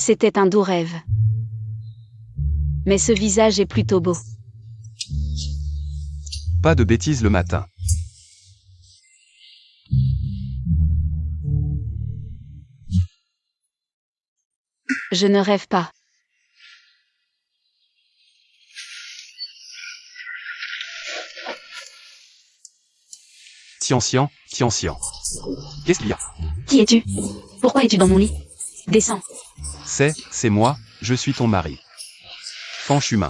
C'était un doux rêve. Mais ce visage est plutôt beau. Pas de bêtises le matin. Je ne rêve pas. Tian. Qu'est-ce qu'il y a? Qui es-tu? Pourquoi es-tu dans mon lit? Descends. C'est moi, je suis ton mari. Fanchumin.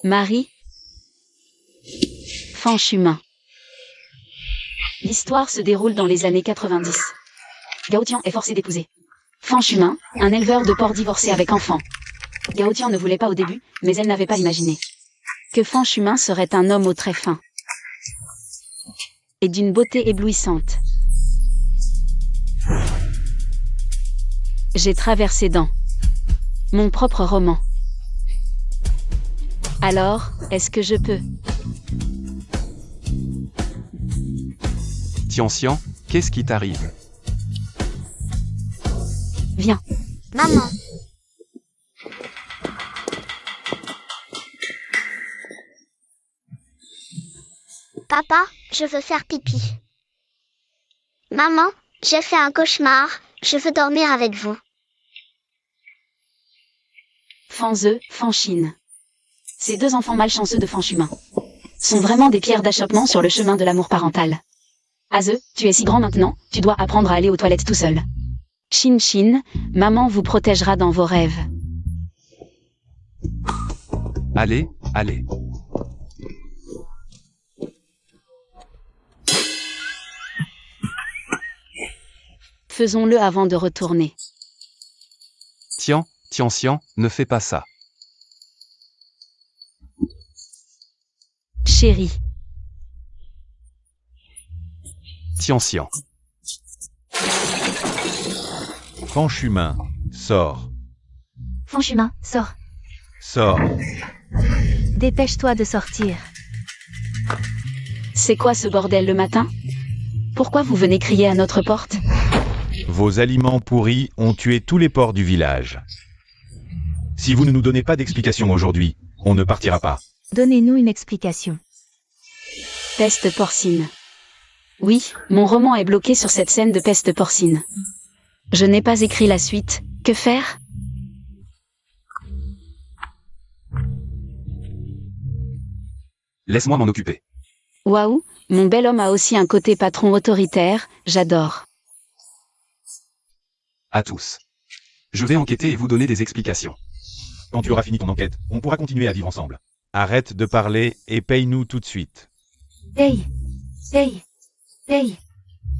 Marie. Fanchumin. L'histoire se déroule dans les années 90. Gao Tian est forcé d'épouser Fanchumin, un éleveur de porcs divorcé avec enfant. Gao Tian ne voulait pas au début, mais elle n'avait pas imaginé que Fanchumin serait un homme aux traits fins et d'une beauté éblouissante. J'ai traversé dans mon propre roman. Alors, est-ce que je peux? Tian, qu'est-ce qui t'arrive? Viens. Maman. Papa, je veux faire pipi. Maman, j'ai fait un cauchemar, je veux dormir avec vous. Fanze, Fanchine. Ces deux enfants malchanceux de Fanchumin sont vraiment des pierres d'achoppement sur le chemin de l'amour parental. Aze, tu es si grand maintenant, tu dois apprendre à aller aux toilettes tout seul. Chin, maman vous protégera dans vos rêves. Allez. Faisons-le avant de retourner. Tian, ne fais pas ça. Chérie. Tian. Fanchumin, sors. Fanchumin, sors. Sors. Dépêche-toi de sortir. C'est quoi ce bordel le matin? Pourquoi vous venez crier à notre porte? Vos aliments pourris ont tué tous les porcs du village. Si vous ne nous donnez pas d'explication aujourd'hui, on ne partira pas. Donnez-nous une explication. Peste porcine. Oui, mon roman est bloqué sur cette scène de peste porcine. Je n'ai pas écrit la suite. Que faire? Laisse-moi m'en occuper. Waouh, mon bel homme a aussi un côté patron autoritaire, j'adore. À tous. Je vais enquêter et vous donner des explications. Quand tu auras fini ton enquête, on pourra continuer à vivre ensemble. Arrête de parler et paye-nous tout de suite. Hey.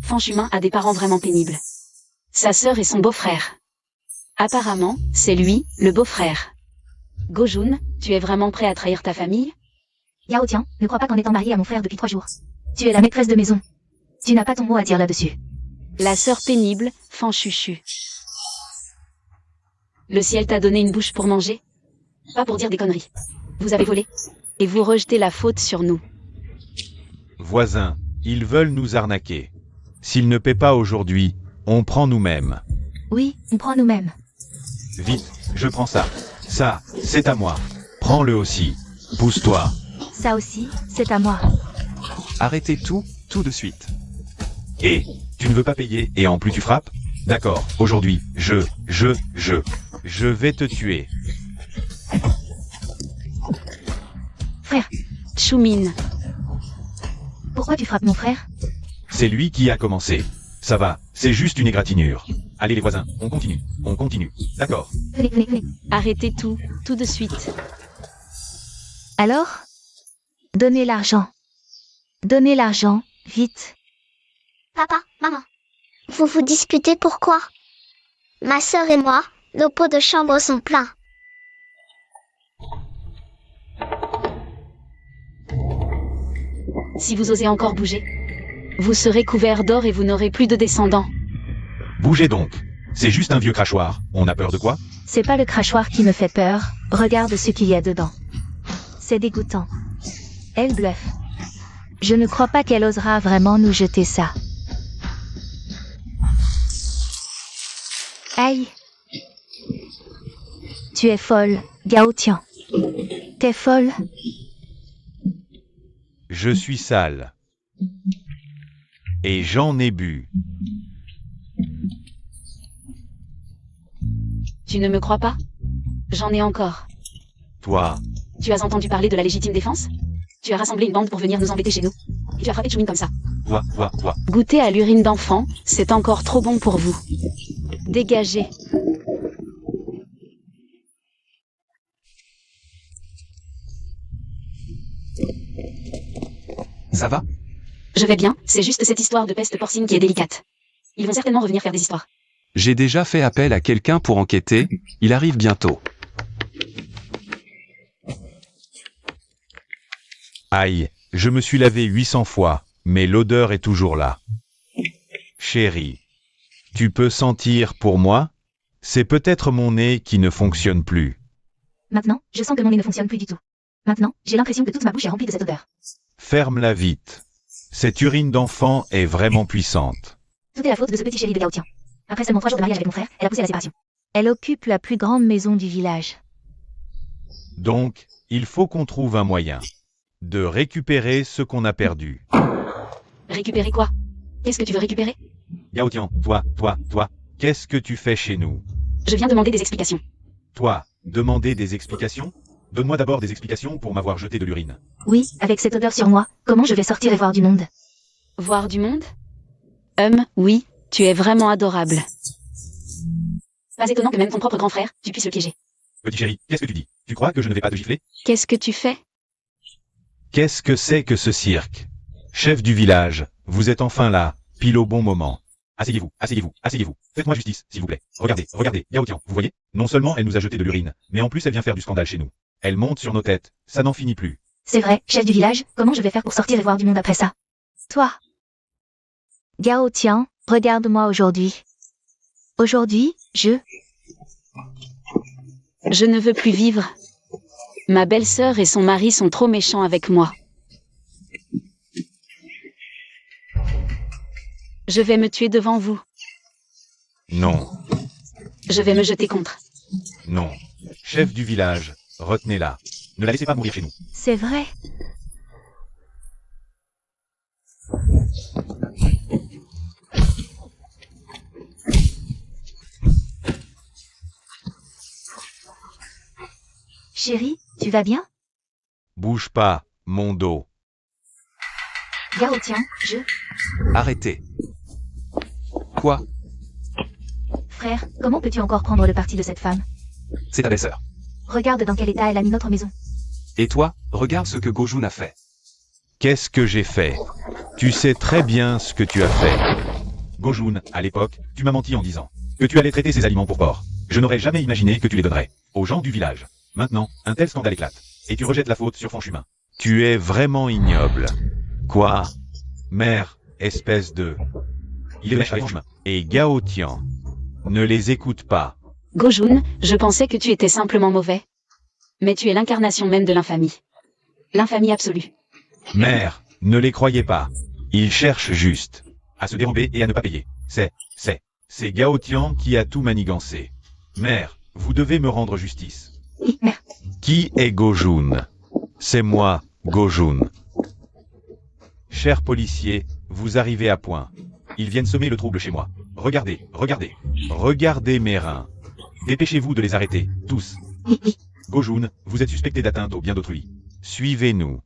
Fanchumin a des parents vraiment pénibles. Sa sœur et son beau-frère. Apparemment, c'est lui, le beau-frère. Gojun, tu es vraiment prêt à trahir ta famille? Yao Tian, ne crois pas qu'en étant mariée à mon frère depuis 3 jours. Tu es la maîtresse de maison. Tu n'as pas ton mot à dire là-dessus. La sœur pénible, Fanchuchu. Le ciel t'a donné une bouche pour manger? Pas pour dire des conneries. Vous avez volé. Et vous rejetez la faute sur nous. Voisins, ils veulent nous arnaquer. S'ils ne paient pas aujourd'hui, on prend nous-mêmes. Oui, on prend nous-mêmes. Vite, je prends ça. Ça, c'est à moi. Prends-le aussi. Pousse-toi. Ça aussi, c'est à moi. Arrêtez tout de suite. Et, tu ne veux pas payer et en plus tu frappes? D'accord, aujourd'hui, je vais te tuer. Frère, Choumine. pourquoi tu frappes mon frère? C'est lui qui a commencé. Ça va, c'est juste une égratignure. Allez les voisins, on continue. D'accord. Venez. Arrêtez tout de suite. Alors? Donnez l'argent. Donnez l'argent, vite. Papa, maman. Vous vous disputez pourquoi? Ma sœur et moi, nos pots de chambre sont pleins. Si vous osez encore bouger, vous serez couvert d'or et vous n'aurez plus de descendants. Bougez donc. C'est juste un vieux crachoir. On a peur de quoi? C'est pas le crachoir qui me fait peur, regarde ce qu'il y a dedans. C'est dégoûtant. Elle bluffe. Je ne crois pas qu'elle osera vraiment nous jeter ça. Aïe. Tu es folle, Gao Tian. T'es folle? Je suis sale. Et j'en ai bu. Tu ne me crois pas? J'en ai encore. Toi, Tu as entendu parler de la légitime défense? Tu as rassemblé une bande pour venir nous embêter chez nous. Et tu as frappé Chouine comme ça. toi. Goûter à l'urine d'enfant, c'est encore trop bon pour vous. Dégagez. Ça va? Je vais bien, c'est juste cette histoire de peste porcine qui est délicate. Ils vont certainement revenir faire des histoires. J'ai déjà fait appel à quelqu'un pour enquêter, il arrive bientôt. Aïe, je me suis lavé 800 fois, mais l'odeur est toujours là. Chérie, tu peux sentir pour moi? C'est peut-être mon nez qui ne fonctionne plus. Maintenant, je sens que mon nez ne fonctionne plus du tout. Maintenant, j'ai l'impression que toute ma bouche est remplie de cette odeur. Ferme-la vite. Cette urine d'enfant est vraiment puissante. Tout est la faute de ce petit chéri de Gao Tian. Après seulement 3 jours de mariage avec mon frère, elle a poussé à la séparation. Elle occupe la plus grande maison du village. Donc, il faut qu'on trouve un moyen de récupérer ce qu'on a perdu. Récupérer quoi? Qu'est-ce que tu veux récupérer? Gao Tian, toi, qu'est-ce que tu fais chez nous? Je viens demander des explications. Toi, demander des explications? Donne-moi d'abord des explications pour m'avoir jeté de l'urine. Oui, avec cette odeur sur moi, comment je vais sortir et voir du monde? Voir du monde? Oui, tu es vraiment adorable. Pas étonnant que même ton propre grand frère, tu puisses le piéger. Petit chéri, qu'est-ce que tu dis? Tu crois que je ne vais pas te gifler? Qu'est-ce que tu fais? Qu'est-ce que c'est que ce cirque? Chef du village, vous êtes enfin là, pile au bon moment. Asseyez-vous. Faites-moi justice, s'il vous plaît. Regardez, Gao Tian, vous voyez? Non seulement elle nous a jeté de l'urine, mais en plus elle vient faire du scandale chez nous. Elle monte sur nos têtes, ça n'en finit plus. C'est vrai, chef du village, comment je vais faire pour sortir et voir du monde après ça? Toi. Gao Tian, regarde-moi aujourd'hui. Aujourd'hui, je ne veux plus vivre. Ma belle-sœur et son mari sont trop méchants avec moi. Je vais me tuer devant vous. Non, Je vais me jeter contre. non. Chef du village, retenez-la. Ne la laissez pas mourir chez nous. C'est vrai. Chérie, tu vas bien? Bouge pas, mon dos. Gao Tian, je... Arrêtez. Quoi? Frère, comment peux-tu encore prendre le parti de cette femme? C'est ta belle-sœur. Regarde dans quel état elle a mis notre maison. Et toi, regarde ce que Gojun a fait. Qu'est-ce que j'ai fait? Tu sais très bien ce que tu as fait. Gojun, à l'époque, tu m'as menti en disant que tu allais traiter ces aliments pour porc. Je n'aurais jamais imaginé que tu les donnerais aux gens du village. Maintenant, un tel scandale éclate. Et tu rejettes la faute sur Fanchumin. Tu es vraiment ignoble. Quoi? Mère, espèce de... Il est lâche avec Fanchumin. Et Gao Tian. Ne les écoute pas. Gojun, je pensais que tu étais simplement mauvais. Mais tu es l'incarnation même de l'infamie. L'infamie absolue. Mère, ne les croyez pas. Ils cherchent juste à se dérober et à ne pas payer. C'est Gao Tian qui a tout manigancé. Mère, vous devez me rendre justice. Oui, mère. Qui est Gojun? C'est moi, Gojun. Cher policier, vous arrivez à point. Ils viennent semer le trouble chez moi. Regardez. Regardez mes reins. Dépêchez-vous de les arrêter, tous. Gojun, vous êtes suspecté d'atteinte au bien d'autrui. Suivez-nous.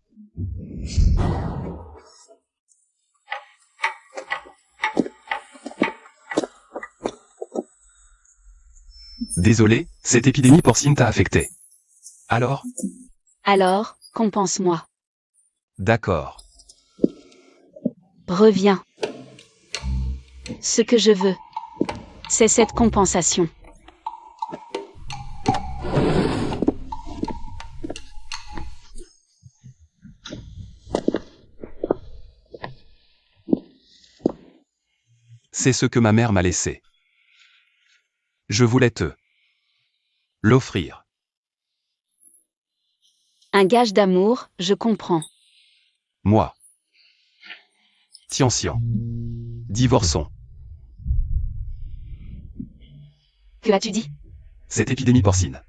Désolé, cette épidémie porcine t'a affecté. Alors? Alors, compense-moi. D'accord. Reviens. Ce que je veux, c'est cette compensation. C'est ce que ma mère m'a laissé. Je voulais te l'offrir. Un gage d'amour, je comprends. Moi. Tian. Divorçons. Que as-tu dit? Cette épidémie porcine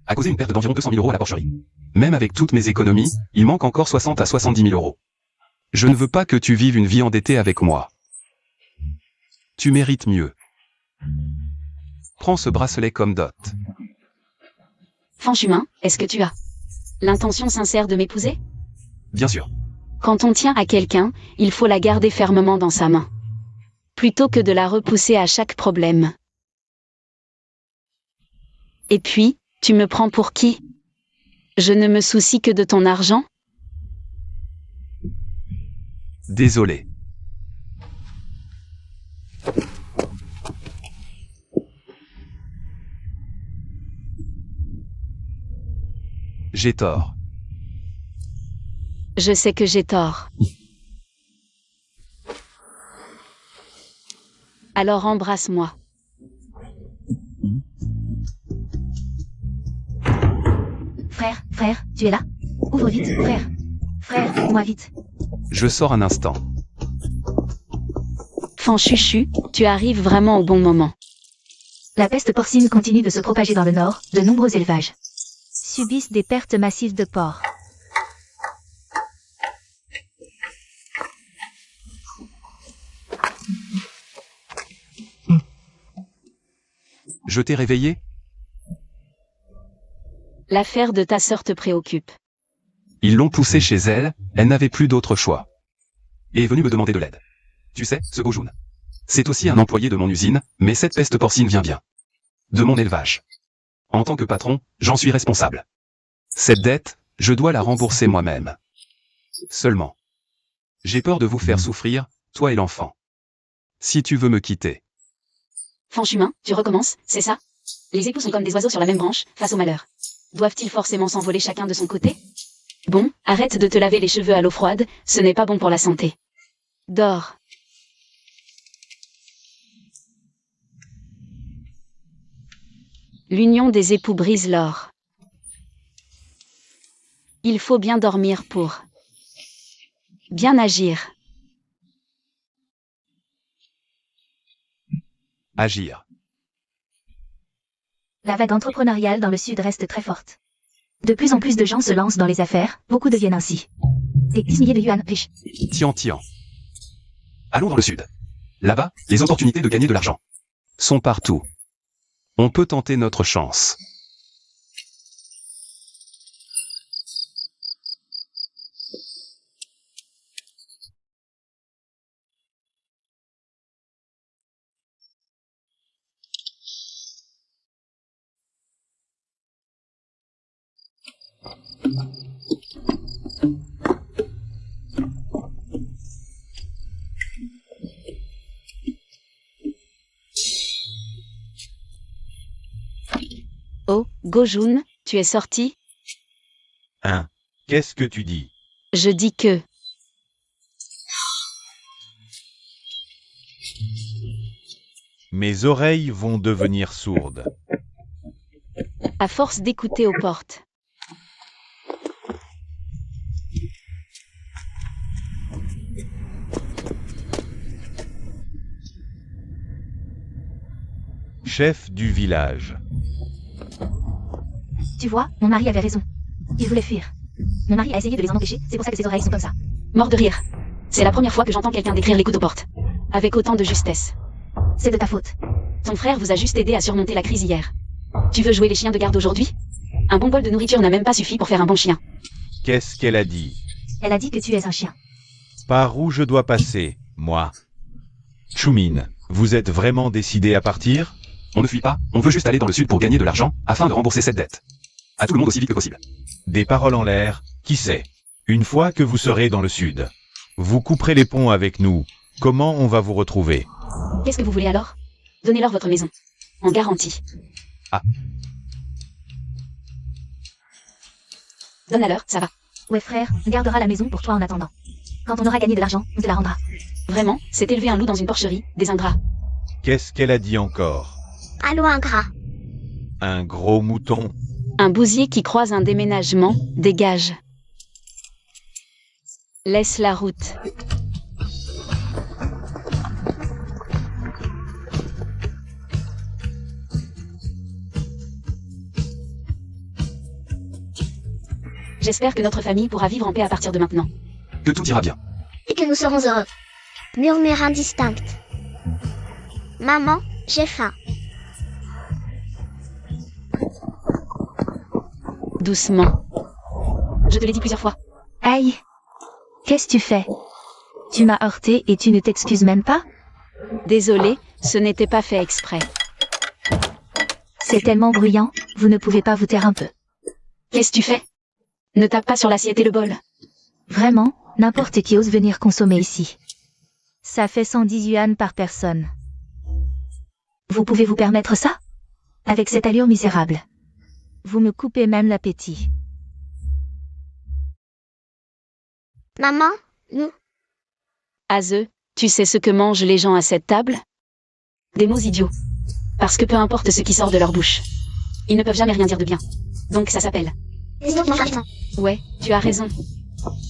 a causé une perte d'environ 200 000 € à la porcherie. Même avec toutes mes économies, il manque encore 60 à 70 000 €. Je ne veux pas que tu vives une vie endettée avec moi. Tu mérites mieux. Prends ce bracelet comme dot. Fanchumin, est-ce que tu as l'intention sincère de m'épouser? Bien sûr. Quand on tient à quelqu'un, il faut la garder fermement dans sa main. Plutôt que de la repousser à chaque problème. Et puis, tu me prends pour qui? Je ne me soucie que de ton argent? Désolé. J'ai tort. Je sais que j'ai tort. Alors embrasse-moi. Frère, tu es là? Ouvre vite, frère. Frère, moi vite. Je sors un instant. Fanchuchu, tu arrives vraiment au bon moment. La peste porcine continue de se propager dans le nord, de nombreux élevages subissent des pertes massives de porcs. Je t'ai réveillé? L'affaire de ta sœur te préoccupe. Ils l'ont poussée chez elle, elle n'avait plus d'autre choix. Et est venue me demander de l'aide. Tu sais, ce Gojun. C'est aussi un employé de mon usine, mais cette peste porcine vient bien de mon élevage. En tant que patron, j'en suis responsable. Cette dette, je dois la rembourser moi-même. Seulement. J'ai peur de vous faire souffrir, toi et l'enfant. Si tu veux me quitter. Fanchumin, tu recommences, c'est ça? Les époux sont comme des oiseaux sur la même branche, face au malheur. Doivent-ils forcément s'envoler chacun de son côté? Bon, arrête de te laver les cheveux à l'eau froide, ce n'est pas bon pour la santé. Dors. L'union des époux brise l'or. Il faut bien dormir pour bien agir. Agir. La vague entrepreneuriale dans le sud reste très forte. De plus en plus de gens se lancent dans les affaires, beaucoup deviennent ainsi des milliers de yuan riches. Tian. Allons dans le sud. Là-bas, les opportunités de gagner de l'argent sont partout. On peut tenter notre chance. Oh, Gojun, tu es sorti? Hein? Qu'est-ce que tu dis? Je dis que... Mes oreilles vont devenir sourdes. À force d'écouter aux portes. Chef du village. Tu vois, mon mari avait raison. Il voulait fuir. Mon mari a essayé de les en empêcher, c'est pour ça que ses oreilles sont comme ça. Mort de rire. C'est la première fois que j'entends quelqu'un décrire les coups aux portes. Avec autant de justesse. C'est de ta faute. Ton frère vous a juste aidé à surmonter la crise hier. Tu veux jouer les chiens de garde aujourd'hui? Un bon bol de nourriture n'a même pas suffi pour faire un bon chien. Qu'est-ce qu'elle a dit? Elle a dit que tu es un chien. Par où je dois passer, moi? Chumin, vous êtes vraiment décidé à partir? On ne fuit pas, on veut juste aller dans le sud pour gagner de l'argent, afin de rembourser cette dette. À tout le monde aussi vite que possible. Des paroles en l'air, qui sait? Une fois que vous serez dans le sud, vous couperez les ponts avec nous. Comment on va vous retrouver? Qu'est-ce que vous voulez alors? Donnez-leur votre maison. En garantie. Ah. Donne-la-leur, ça va. Ouais frère, on gardera la maison pour toi en attendant. Quand on aura gagné de l'argent, on te la rendra. Vraiment, c'est élever un loup dans une porcherie, des ingrats. Qu'est-ce qu'elle a dit encore? Allô ingrat. Un gros mouton? Un bousier qui croise un déménagement, dégage. Laisse la route. J'espère que notre famille pourra vivre en paix à partir de maintenant. Que tout ira bien. Et que nous serons heureux. Murmure indistinct. Maman, j'ai faim. Doucement. Je te l'ai dit plusieurs fois. Aïe. Qu'est-ce que tu fais? Tu m'as heurté et tu ne t'excuses même pas? Désolée, ce n'était pas fait exprès. C'est tellement bruyant, vous ne pouvez pas vous taire un peu. Qu'est-ce que tu fais? Ne tape pas sur l'assiette et le bol. Vraiment, n'importe qui ose venir consommer ici. Ça fait 110 yuan par personne. Vous pouvez vous permettre ça? Avec cette allure misérable. Vous me coupez même l'appétit. Maman, nous. Aze, tu sais ce que mangent les gens à cette table? Des mots idiots. Parce que peu importe ce qui sort de leur bouche, ils ne peuvent jamais rien dire de bien. Donc ça s'appelle. Les autres mangent rien. Ouais, tu as raison.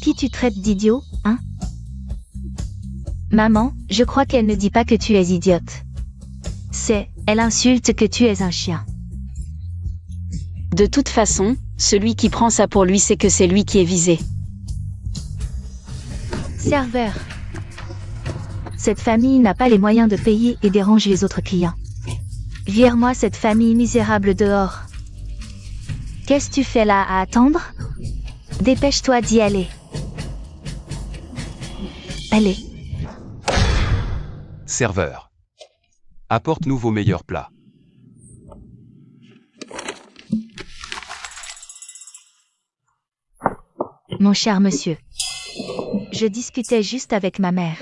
Qui tu traites d'idiot, hein? Maman, je crois qu'elle ne dit pas que tu es idiote. Elle insulte que tu es un chien. De toute façon, celui qui prend ça pour lui sait que c'est lui qui est visé. Serveur. Cette famille n'a pas les moyens de payer et dérange les autres clients. Vire-moi cette famille misérable dehors. Qu'est-ce que tu fais là à attendre? Dépêche-toi d'y aller. Allez. Serveur. Apporte-nous vos meilleurs plats. Mon cher monsieur. Je discutais juste avec ma mère.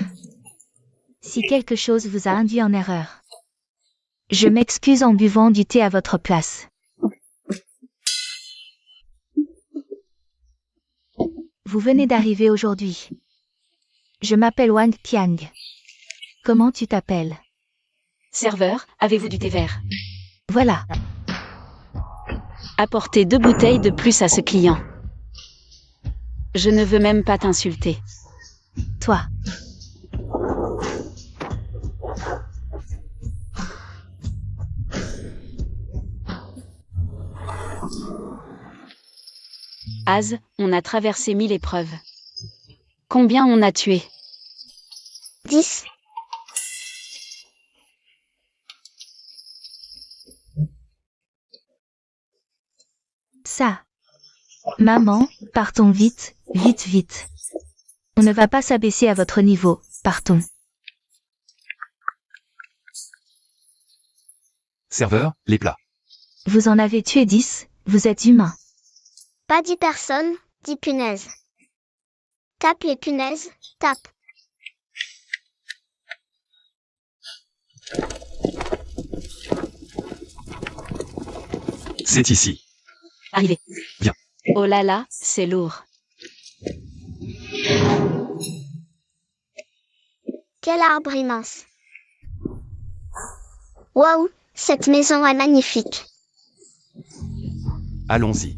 Si quelque chose vous a induit en erreur, je m'excuse en buvant du thé à votre place. Vous venez d'arriver aujourd'hui. Je m'appelle Wang Qiang. Comment tu t'appelles? Serveur, avez-vous du thé vert? Voilà. Apportez 2 bouteilles de plus à ce client. Je ne veux même pas t'insulter. Toi. Az, on a traversé 1000 épreuves. Combien on a tué? 10. Ça. Maman, partons vite, vite, vite. On ne va pas s'abaisser à votre niveau, partons. Serveur, les plats. Vous en avez tué 10, vous êtes humain. Pas 10 personnes, 10 punaises. Tape les punaises, tape. C'est ici. Arrivé. Bien. Oh là là, c'est lourd. Quel arbre immense. Waouh, cette maison est magnifique. Allons-y.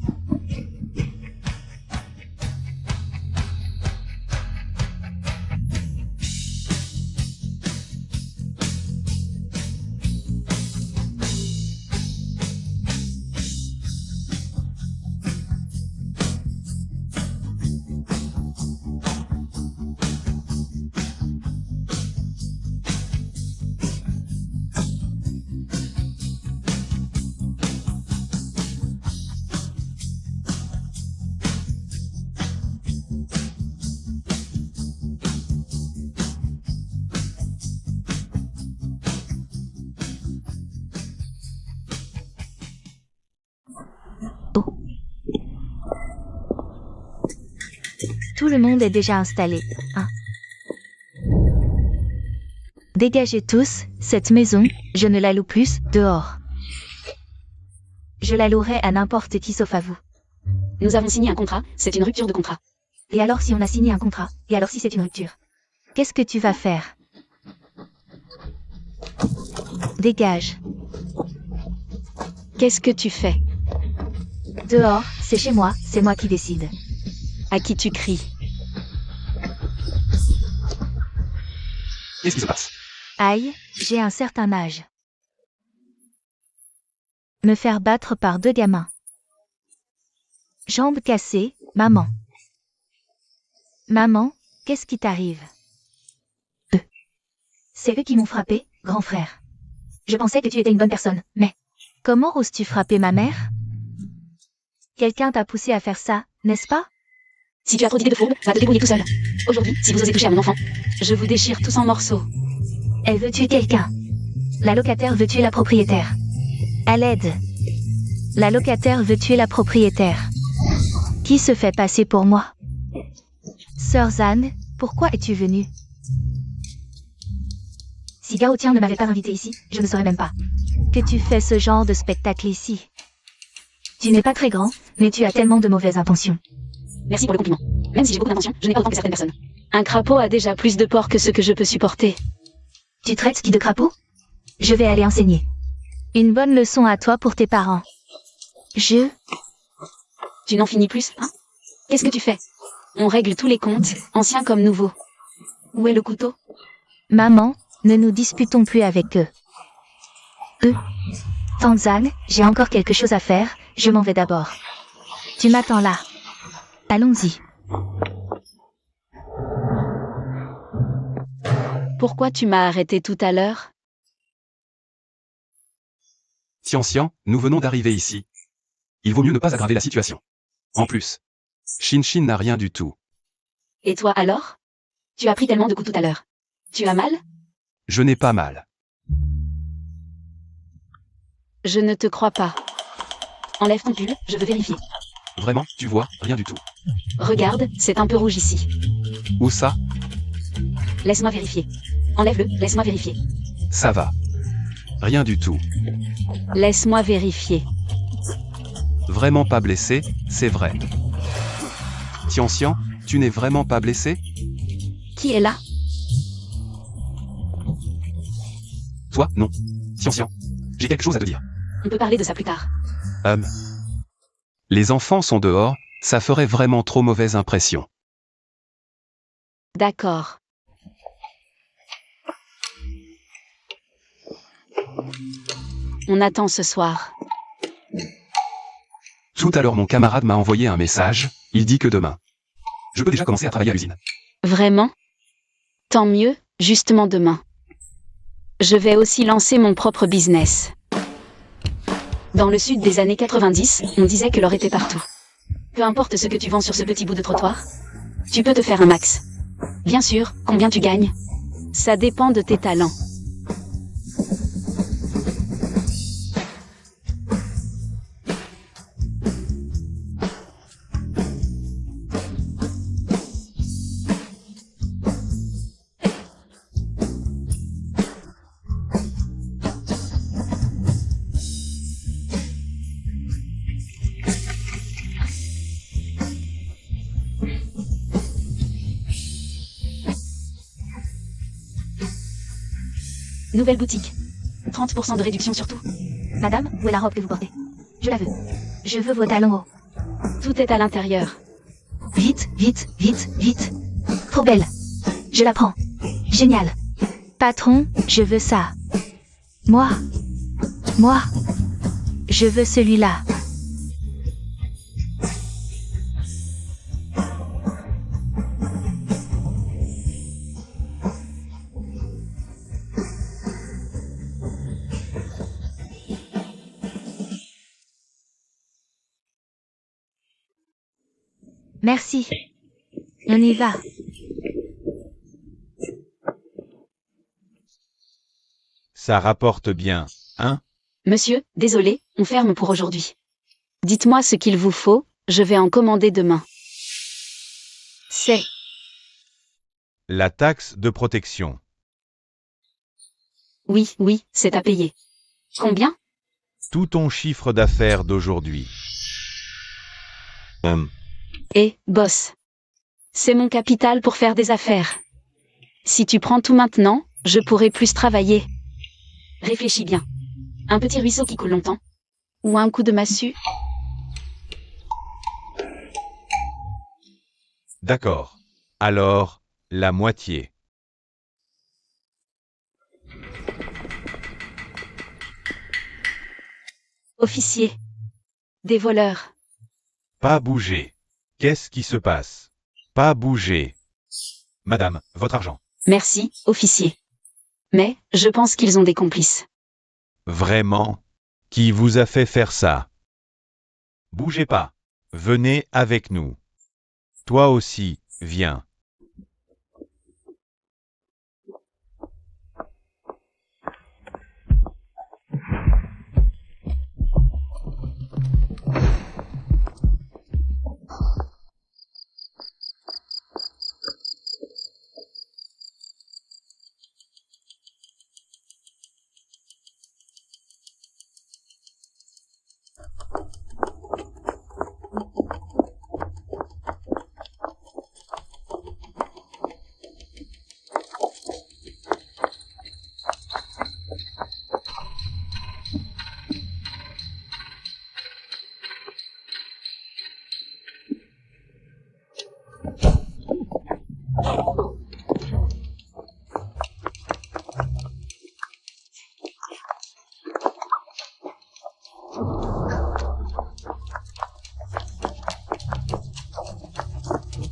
Tout le monde est déjà installé. Hein. Dégagez tous, cette maison, je ne la loue plus, dehors. Je la louerai à n'importe qui sauf à vous. Nous avons signé un contrat, c'est une rupture de contrat. Et alors si on a signé un contrat? Et alors si c'est une rupture? Qu'est-ce que tu vas faire? Dégage. Qu'est-ce que tu fais? Dehors, c'est chez moi, c'est moi qui décide. À qui tu cries? Qu'est-ce qui se passe? Aïe, j'ai un certain âge. Me faire battre par 2 gamins. Jambe cassée, maman. Maman, qu'est-ce qui t'arrive? C'est eux qui m'ont frappé, grand frère. Je pensais que tu étais une bonne personne, mais... Comment oses-tu frapper ma mère? Quelqu'un t'a poussé à faire ça, n'est-ce pas? Si tu as trop d'idées de fourbe, va te débrouiller tout seul. Aujourd'hui, si vous osez toucher à mon enfant, je vous déchire tous en morceaux. Elle veut tuer quelqu'un. La locataire veut tuer la propriétaire. À l'aide. La locataire veut tuer la propriétaire. Qui se fait passer pour moi? Sœur Zan, pourquoi es-tu venue? Si Gao Tian ne m'avait pas invité ici, je ne saurais même pas que tu fais ce genre de spectacle ici. Tu n'es pas très grand, mais tu as tellement de mauvaises intentions. Merci pour le compliment. Même si j'ai beaucoup d'intentions, je n'ai pas autant que certaines personnes. Un crapaud a déjà plus de porc que ce que je peux supporter. Tu traites qui de crapaud? Je vais aller enseigner. Une bonne leçon à toi pour tes parents. Tu n'en finis plus, hein? Qu'est-ce que tu fais? On règle tous les comptes, anciens comme nouveaux. Où est le couteau? Maman, ne nous disputons plus avec eux. Tanzan, j'ai encore quelque chose à faire, je m'en vais d'abord. Tu m'attends là. Allons-y. Pourquoi tu m'as arrêté tout à l'heure? Xian, nous venons d'arriver ici. Il vaut mieux ne pas aggraver la situation. En plus, Shin n'a rien du tout. Et toi alors? Tu as pris tellement de coups tout à l'heure. Tu as mal? Je n'ai pas mal. Je ne te crois pas. Enlève ton pull, je veux vérifier. Vraiment, tu vois, rien du tout. Regarde, c'est un peu rouge ici. Où ça? Laisse-moi vérifier. Enlève-le, laisse-moi vérifier. Ça va. Rien du tout. Laisse-moi vérifier. Vraiment pas blessé, c'est vrai. Xian, tu n'es vraiment pas blessé? Qui est là? Toi, non. Xian, j'ai quelque chose à te dire. On peut parler de ça plus tard. Les enfants sont dehors, ça ferait vraiment trop mauvaise impression. D'accord. On attend ce soir. Tout à l'heure mon camarade m'a envoyé un message, il dit que demain. Je peux déjà commencer à travailler à l'usine. Vraiment? Tant mieux, justement demain. Je vais aussi lancer mon propre business. Dans le sud des années 90, on disait que l'or était partout. Peu importe ce que tu vends sur ce petit bout de trottoir, tu peux te faire un max. Bien sûr, combien tu gagnes? Ça dépend de tes talents. Nouvelle boutique. 30% de réduction sur tout. Madame, où est la robe que vous portez? Je la veux. Je veux vos talons hauts. Tout est à l'intérieur. Vite, vite, vite, vite. Trop belle. Je la prends. Génial. Patron, je veux ça. Moi. Je veux celui-là. Merci. On y va. Ça rapporte bien, hein? Monsieur, désolé, on ferme pour aujourd'hui. Dites-moi ce qu'il vous faut, je vais en commander demain. C'est... La taxe de protection. Oui, c'est à payer. Combien? Tout ton chiffre d'affaires d'aujourd'hui. Boss. C'est mon capital pour faire des affaires. Si tu prends tout maintenant, je pourrai plus travailler. Réfléchis bien. Un petit ruisseau qui coule longtemps. Ou un coup de massue. D'accord. Alors, la moitié. Officier. Des voleurs. Pas bouger. Qu'est-ce qui se passe? Pas bouger. Madame, votre argent. Merci, officier. Mais, je pense qu'ils ont des complices. Vraiment? Qui vous a fait faire ça? Bougez pas. Venez avec nous. Toi aussi, viens.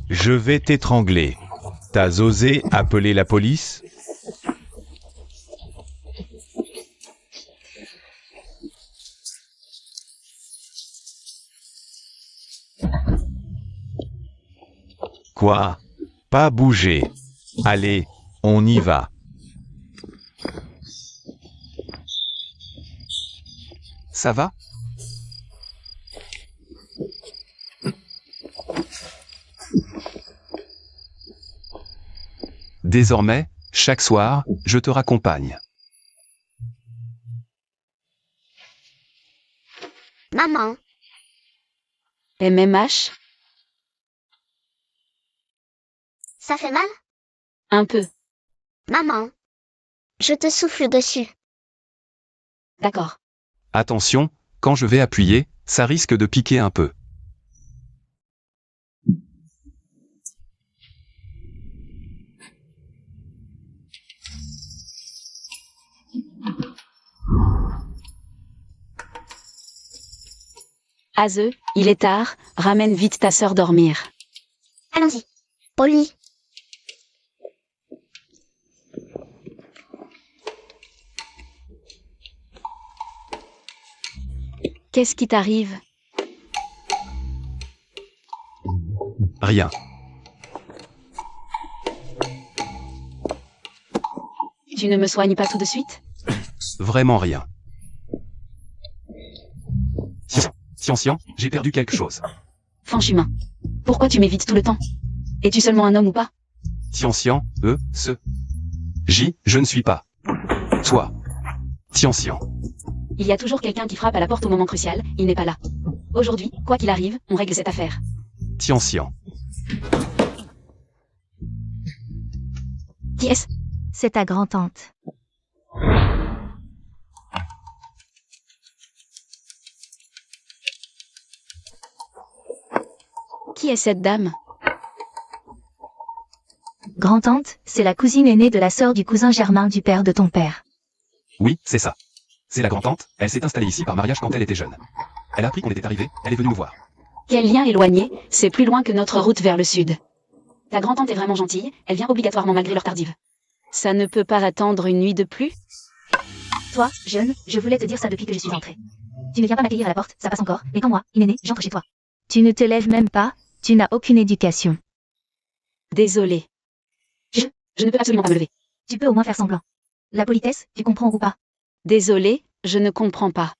Je vais t'étrangler. T'as osé appeler la police? Quoi? Pas bouger. Allez, on y va. Ça va? Désormais, chaque soir, je te raccompagne. Maman, MMH? ça fait mal? Un peu. Maman, je te souffle dessus. D'accord. Attention, quand je vais appuyer, ça risque de piquer un peu. Aze, il est tard, ramène vite ta sœur dormir. Allons-y. Polly. Qu'est-ce qui t'arrive? Rien. Tu ne me soignes pas tout de suite? Vraiment rien. Tiens, j'ai perdu quelque chose. Fanchumin. Pourquoi tu m'évites tout le temps? Es-tu seulement un homme ou pas? Tiens, je ne suis pas. Toi. Tiens. Il y a toujours quelqu'un qui frappe à la porte au moment crucial, il n'est pas là. Aujourd'hui, quoi qu'il arrive, on règle cette affaire. Tiens. Qui est-ce? C'est ta grand-tante. Qui est cette dame? Grand-tante, c'est la cousine aînée de la sœur du cousin germain du père de ton père. Oui, c'est ça. C'est la grand-tante, elle s'est installée ici par mariage quand elle était jeune. Elle a appris qu'on était arrivé, elle est venue nous voir. Quel lien éloigné, c'est plus loin que notre route vers le sud. Ta grand-tante est vraiment gentille, elle vient obligatoirement malgré l'heure tardive. Ça ne peut pas attendre une nuit de plus? Toi, jeune, je voulais te dire ça depuis que je suis entrée. Tu ne viens pas m'accueillir à la porte, ça passe encore, et quand moi, Inénée, j'entre chez toi. Tu ne te lèves même pas, tu n'as aucune éducation. Désolée. Je ne peux absolument pas me lever. Tu peux au moins faire semblant. La politesse, tu comprends ou pas? Désolée, je ne comprends pas.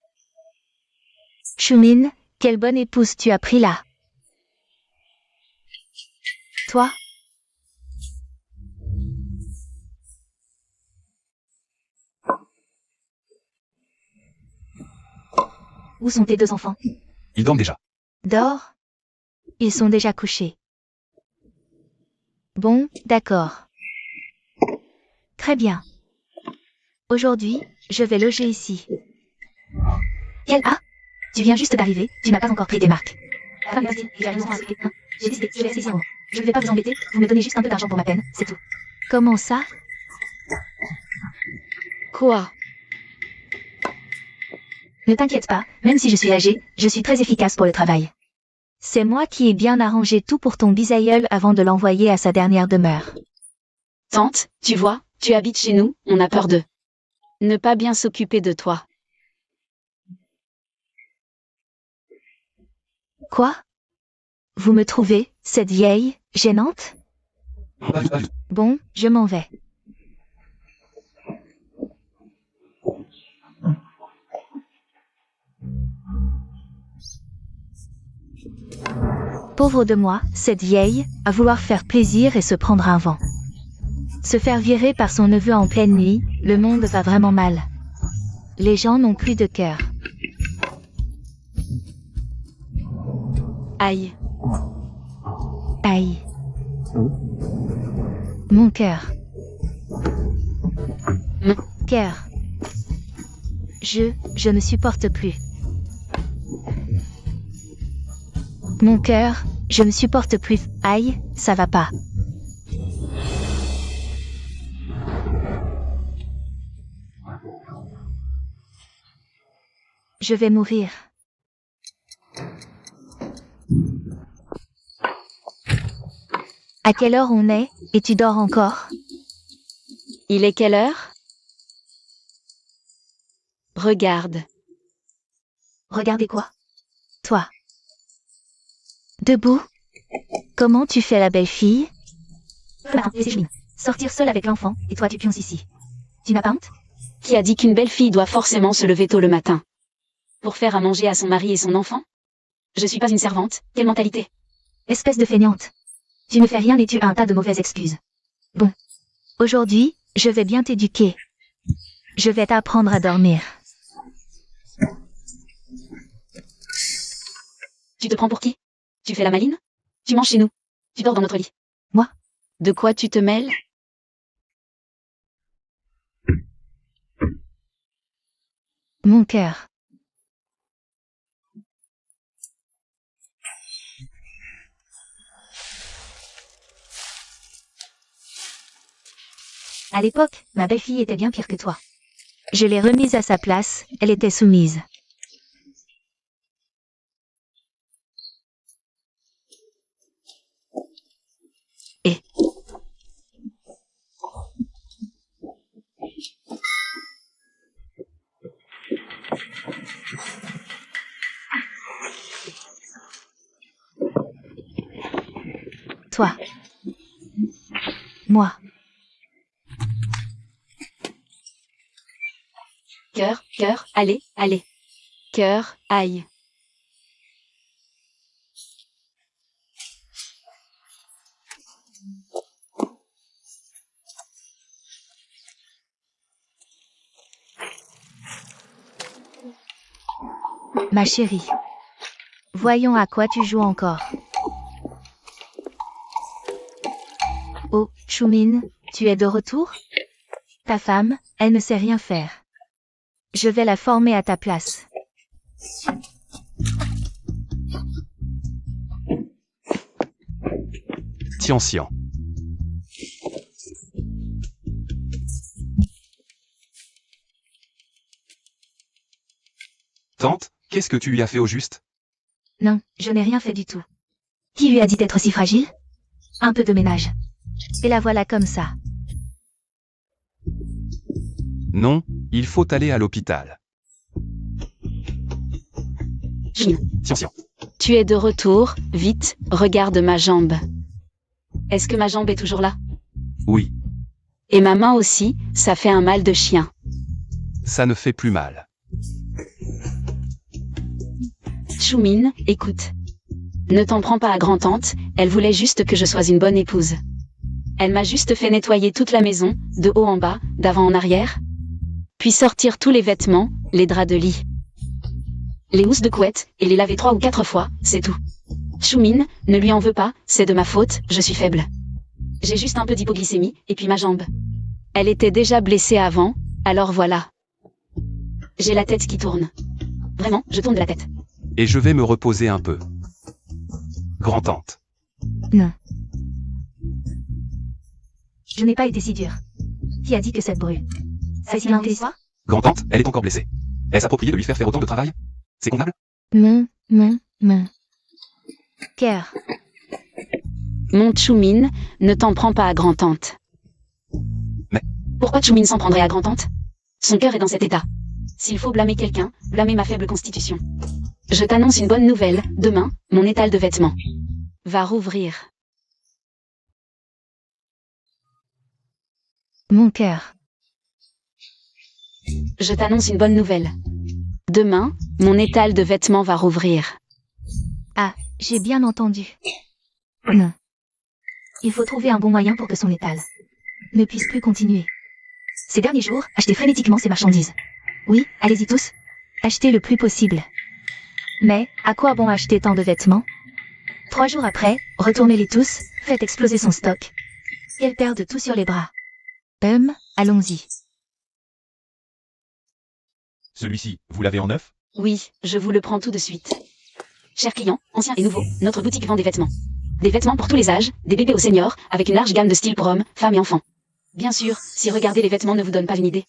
Choumine, quelle bonne épouse tu as pris là. Toi? Où sont tes deux enfants? Ils dorment déjà. Dors? Ils sont déjà couchés. Bon, d'accord. Très bien. Aujourd'hui, je vais loger ici. Quel A? Tu viens juste d'arriver, tu n'as pas encore pris tes marques. La femme est restée, et j'ai raison à souhaiter. J'ai décidé, je vais rester ici un moment. Je ne vais pas vous embêter, vous me donnez juste un peu d'argent pour ma peine, c'est tout. Comment ça? Quoi? Ne t'inquiète pas, même si je suis âgée, je suis très efficace pour le travail. C'est moi qui ai bien arrangé tout pour ton bisaïeul avant de l'envoyer à sa dernière demeure. Tante, tu vois, tu habites chez nous, on a peur de ne pas bien s'occuper de toi. Quoi? Vous me trouvez, cette vieille, gênante? Bon, je m'en vais. Pauvre de moi, cette vieille, à vouloir faire plaisir et se prendre un vent. Se faire virer par son neveu en pleine nuit, le monde va vraiment mal. Les gens n'ont plus de cœur. Aïe. Aïe. Mon cœur. Cœur. Je ne supporte plus. Mon cœur, je ne supporte plus. Aïe, ça va pas. Je vais mourir. À quelle heure on est, et tu dors encore? Il est quelle heure? Regarde. Regardez quoi? Toi. Debout? Comment tu fais la belle fille? Sortir seule avec l'enfant, et toi tu pionces ici. Tu n'as pas honte? Qui a dit qu'une belle fille doit forcément se lever tôt le matin? Pour faire à manger à son mari et son enfant? Je suis pas une servante, quelle mentalité? Espèce de feignante. Tu ne fais rien et tu as un tas de mauvaises excuses. Bon. Aujourd'hui, je vais bien t'éduquer. Je vais t'apprendre à dormir. Tu te prends pour qui? Tu fais la maline? Tu manges chez nous. Tu dors dans notre lit. Moi? De quoi tu te mêles? Mon cœur. À l'époque, ma belle-fille était bien pire que toi. Je l'ai remise à sa place, elle était soumise. Et toi. Moi. cœur, cœur, allez, allez. Cœur, aïe. Ma chérie. Voyons à quoi tu joues encore. Oh, Choumine, tu es de retour? Ta femme, elle ne sait rien faire. Je vais la former à ta place. Tian. Tante, qu'est-ce que tu lui as fait au juste? Non, je n'ai rien fait du tout. Qui lui a dit d'être si fragile? Un peu de ménage. Et la voilà comme ça. Non, il faut aller à l'hôpital. Tian. Tu es de retour, vite, regarde ma jambe. Est-ce que ma jambe est toujours là? Oui, Et ma main aussi, ça fait un mal de chien. ça ne fait plus mal. Choumine, écoute. Ne t'en prends pas à grand-tante, elle voulait juste que je sois une bonne épouse. Elle m'a juste fait nettoyer toute la maison, de haut en bas, d'avant en arrière. Puis sortir tous les vêtements, les draps de lit. Les housses de couette, et les laver 3 ou 4 fois, c'est tout. Choumine, ne lui en veux pas, c'est de ma faute, je suis faible. J'ai juste un peu d'hypoglycémie, et puis ma jambe. Elle était déjà blessée avant, alors voilà. J'ai la tête qui tourne. Vraiment, je tourne de la tête. Et je vais me reposer un peu. Grand-tante. Non. Je n'ai pas été si dure. Qui a dit que cette brûle? C'est si l'histoire? Grand-tante, elle est encore blessée. Est-ce approprié de lui faire autant de travail? C'est convenable? Non. Care. Mon Tchoumin, ne t'en prends pas à grand-tante. Mais- Pourquoi Tchoumin s'en prendrait à grand-tante? Son cœur est dans cet état. S'il faut blâmer quelqu'un, blâmer ma faible constitution. Je t'annonce une bonne nouvelle, demain, mon étal de vêtements va rouvrir. Mon cœur. Je t'annonce une bonne nouvelle. Demain, mon étal de vêtements va rouvrir. Ah, j'ai bien entendu. Non. Il faut trouver un bon moyen pour que son étal ne puisse plus continuer. Ces derniers jours, achetez frénétiquement ces marchandises. Oui, allez-y tous. Achetez le plus possible. Mais, à quoi bon acheter tant de vêtements? 3 jours après, retournez-les tous, faites exploser son stock. Qu'elle perde tout sur les bras. Allons-y. Celui-ci, vous l'avez en neuf? Oui, je vous le prends tout de suite. Chers clients, anciens et nouveaux, notre boutique vend des vêtements. Des vêtements pour tous les âges, des bébés aux seniors, avec une large gamme de styles pour hommes, femmes et enfants. Bien sûr, si regarder les vêtements ne vous donne pas une idée.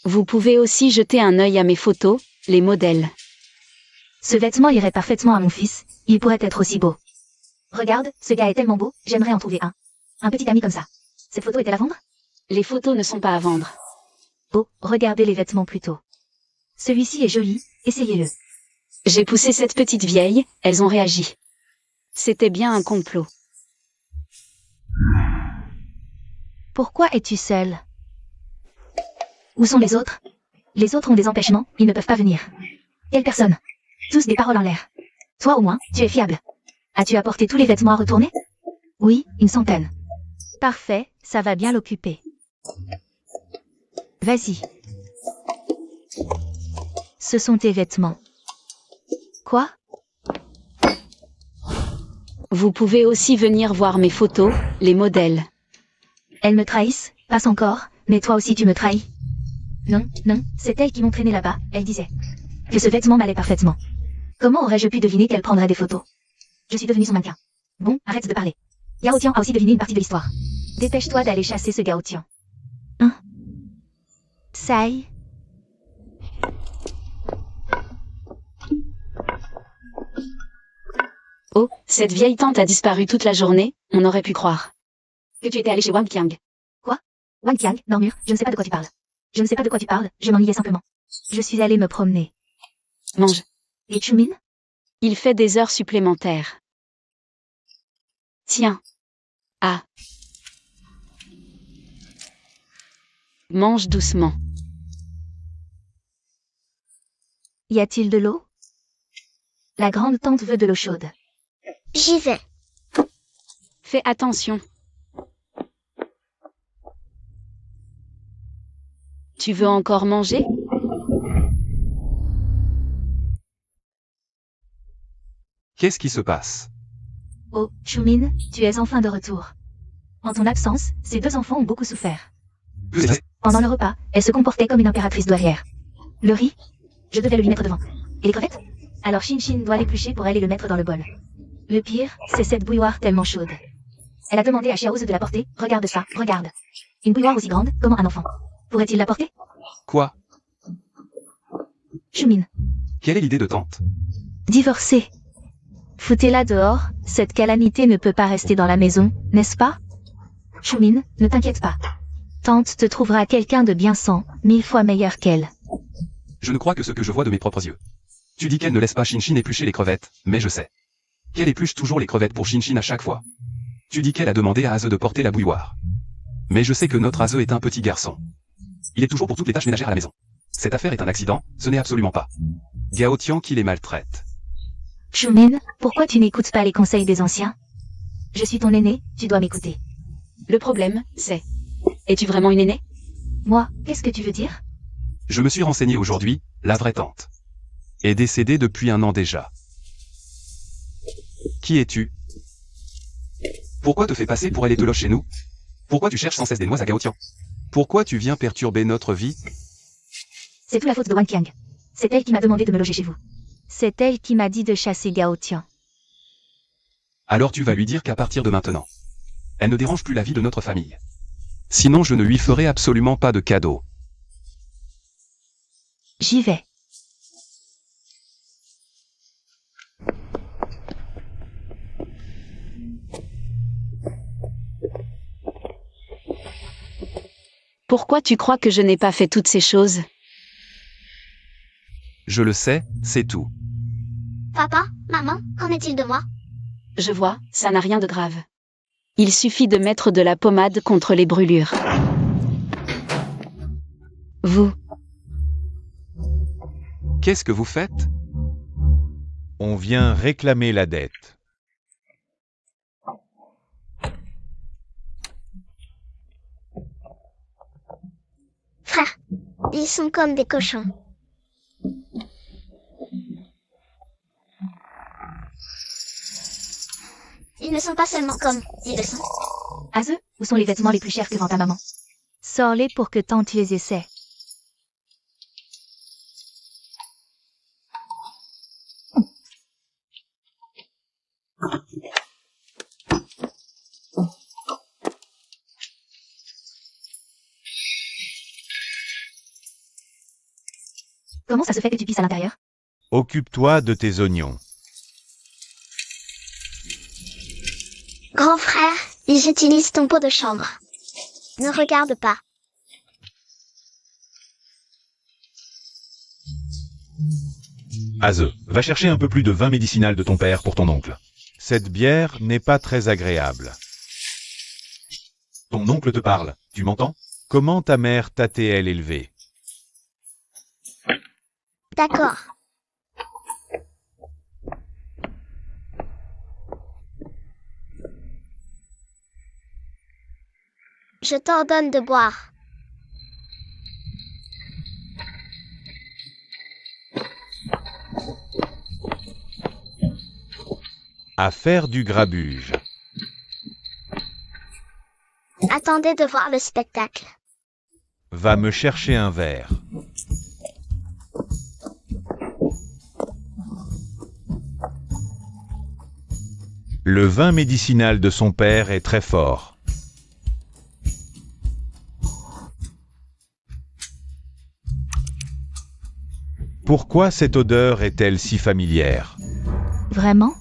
Vous pouvez aussi jeter un œil à mes photos, les modèles. Ce vêtement irait parfaitement à mon fils, il pourrait être aussi beau. Regarde, ce gars est tellement beau, j'aimerais en trouver un. Un petit ami comme ça. Cette photo est-elle à vendre? Les photos ne sont pas à vendre. Oh, regardez les vêtements plutôt. Celui-ci est joli, essayez-le. J'ai poussé cette petite vieille, elles ont réagi. C'était bien un complot. Pourquoi es-tu seul? Où sont les autres? Les autres ont des empêchements, ils ne peuvent pas venir. Quelle personne? Tous des paroles en l'air. Toi au moins, tu es fiable. As-tu apporté tous les vêtements à retourner? Oui, une centaine. Parfait, ça va bien l'occuper. Vas-y. Ce sont tes vêtements. Quoi? Vous pouvez aussi venir voir mes photos, les modèles. Elles me trahissent, passe encore, mais toi aussi tu me trahis. Non, non, c'est elle qui m'entraînait là-bas, elle disait que ce vêtement m'allait parfaitement. Comment aurais-je pu deviner qu'elle prendrait des photos? Je suis devenu son mannequin. Bon, arrête de parler. Yao Tian a aussi deviné une partie de l'histoire. Dépêche-toi d'aller chasser ce Gao Tian. Hein? Sai. Oh, cette vieille tante a disparu toute la journée, on aurait pu croire que tu étais allé chez Wang Qiang. Quoi? Wang Qiang, Normure, je ne sais pas de quoi tu parles. Je ne sais pas de quoi tu parles, je m'ennuyais simplement. Je suis allée me promener. Mange. Et Chumin? Il fait des heures supplémentaires. Tiens. Ah. Mange doucement. Y a-t-il de l'eau? La grande tante veut de l'eau chaude. J'y vais. Fais attention. Tu veux encore manger? Qu'est-ce qui se passe? Oh, Chumin, tu es enfin de retour. En ton absence, ces 2 enfants ont beaucoup souffert. Pendant le repas, elle se comportait comme une impératrice douairière. Le riz? Je devais le lui mettre devant. Et les crevettes? Alors Shin Shin doit l'éplucher pour elle et le mettre dans le bol. Le pire, c'est cette bouilloire tellement chaude. Elle a demandé à Xiaozi de la porter, regarde ça, regarde. Une bouilloire aussi grande, comment un enfant pourrait-il la porter? Quoi? Chumin. Quelle est l'idée de tante? Divorcée. Foutez-la dehors, cette calamité ne peut pas rester dans la maison, n'est-ce pas? Chumin, ne t'inquiète pas. Tante te trouvera quelqu'un de bien 1000 fois meilleur qu'elle. Je ne crois que ce que je vois de mes propres yeux. Tu dis qu'elle ne laisse pas Shin-Shin éplucher les crevettes, mais je sais qu'elle épluche toujours les crevettes pour Shin-Shin à chaque fois. Tu dis qu'elle a demandé à Aze de porter la bouilloire. Mais je sais que notre Aze est un petit garçon. Il est toujours pour toutes les tâches ménagères à la maison. Cette affaire est un accident, ce n'est absolument pas Gao Tian qui les maltraite. Chumin, pourquoi tu n'écoutes pas les conseils des anciens? Je suis ton aîné, tu dois m'écouter. Le problème, c'est... Es-tu vraiment une aînée? Moi, qu'est-ce que tu veux dire? Je me suis renseigné aujourd'hui, la vraie tante est décédée depuis 1 an déjà. Qui es-tu? Pourquoi te fais passer pour elle et te loge chez nous? Pourquoi tu cherches sans cesse des noix à Gao Tian? Pourquoi tu viens perturber notre vie? C'est tout la faute de Wang Qiang. C'est elle qui m'a demandé de me loger chez vous. C'est elle qui m'a dit de chasser Gao Tian. Alors tu vas lui dire qu'à partir de maintenant, elle ne dérange plus la vie de notre famille. Sinon je ne lui ferai absolument pas de cadeau. J'y vais. Pourquoi tu crois que je n'ai pas fait toutes ces choses? Je le sais, c'est tout. Papa, maman, qu'en est-il de moi? Je vois, ça n'a rien de grave. Il suffit de mettre de la pommade contre les brûlures. Vous, Qu'est-ce que vous faites? On vient réclamer la dette. Frère, ils sont comme des cochons. Ils ne sont pas seulement comme, ils le sont. Aze, où sont les vêtements les plus chers que vend ta maman? Sors-les pour que tante les essaie. Comment ça se fait que tu pisses à l'intérieur? Occupe-toi de tes oignons. Grand frère, j'utilise ton pot de chambre. Ne regarde pas. Aze, va chercher un peu plus de vin médicinal de ton père pour ton oncle. Cette bière n'est pas très agréable. Ton oncle te parle, tu m'entends? Comment ta mère t'a-t-elle élevé? D'accord. Je t'ordonne de boire. À faire du grabuge. Attendez de voir le spectacle. Va me chercher un verre. Le vin médicinal de son père est très fort. Pourquoi cette odeur est-elle si familière? Vraiment?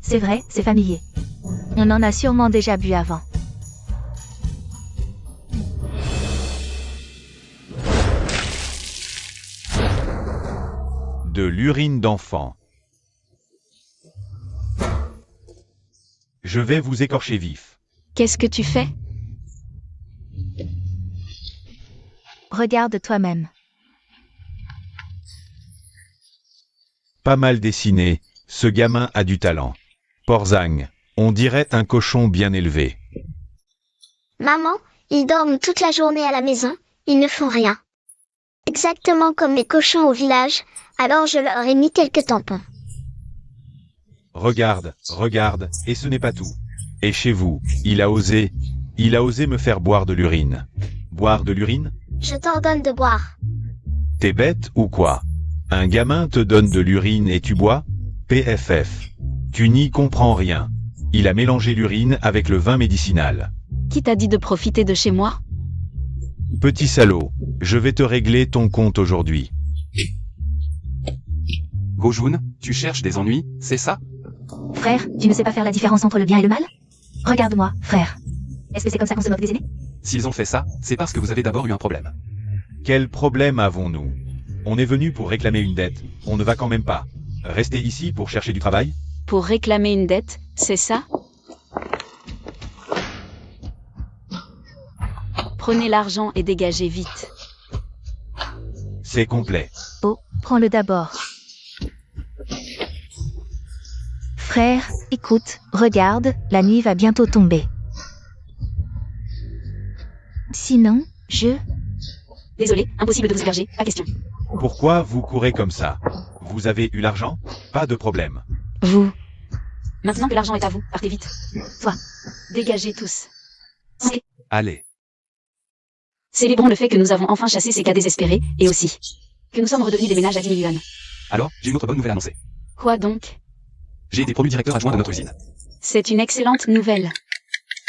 C'est vrai, c'est familier. On en a sûrement déjà bu avant. De l'urine d'enfant. Je vais vous écorcher vif. qu'est-ce que tu fais? Regarde toi-même. Pas mal dessiné, ce gamin a du talent. Porzang, on dirait un cochon bien élevé. Maman, ils dorment toute la journée à la maison, ils ne font rien. Exactement comme les cochons au village, alors je leur ai mis quelques tampons. Regarde, regarde, et ce n'est pas tout. Et chez vous, il a osé me faire boire de l'urine. Boire de l'urine? Je t'ordonne de boire. T'es bête ou quoi? Un gamin te donne de l'urine et tu bois? PFF. Tu n'y comprends rien. Il a mélangé l'urine avec le vin médicinal. Qui t'a dit de profiter de chez moi? Petit salaud, je vais te régler ton compte aujourd'hui. Gojun, tu cherches des ennuis, c'est ça? Frère, tu ne sais pas faire la différence entre le bien et le mal? Regarde-moi, frère. Est-ce que c'est comme ça qu'on se moque des aînés? S'ils ont fait ça, c'est parce que vous avez d'abord eu un problème. Quel problème avons-nous? On est venu pour réclamer une dette. On ne va quand même pas rester ici pour chercher du travail? Pour réclamer une dette, c'est ça? Prenez l'argent et dégagez vite. C'est complet. Oh, prends-le d'abord. Frère, écoute, regarde, la nuit va bientôt tomber. Sinon, Désolé, impossible de vous héberger, pas question. Pourquoi vous courez comme ça? Vous avez eu l'argent? Pas de problème. Vous. Maintenant que l'argent est à vous, partez vite. Toi. Dégagez tous. Allez. Célébrons le fait que nous avons enfin chassé ces cas désespérés, et aussi que nous sommes redevenus des ménages à 10 000 yuan. Alors, j'ai une autre bonne nouvelle à annoncer. Quoi donc? J'ai été promu directeur adjoint de notre usine. C'est une excellente nouvelle.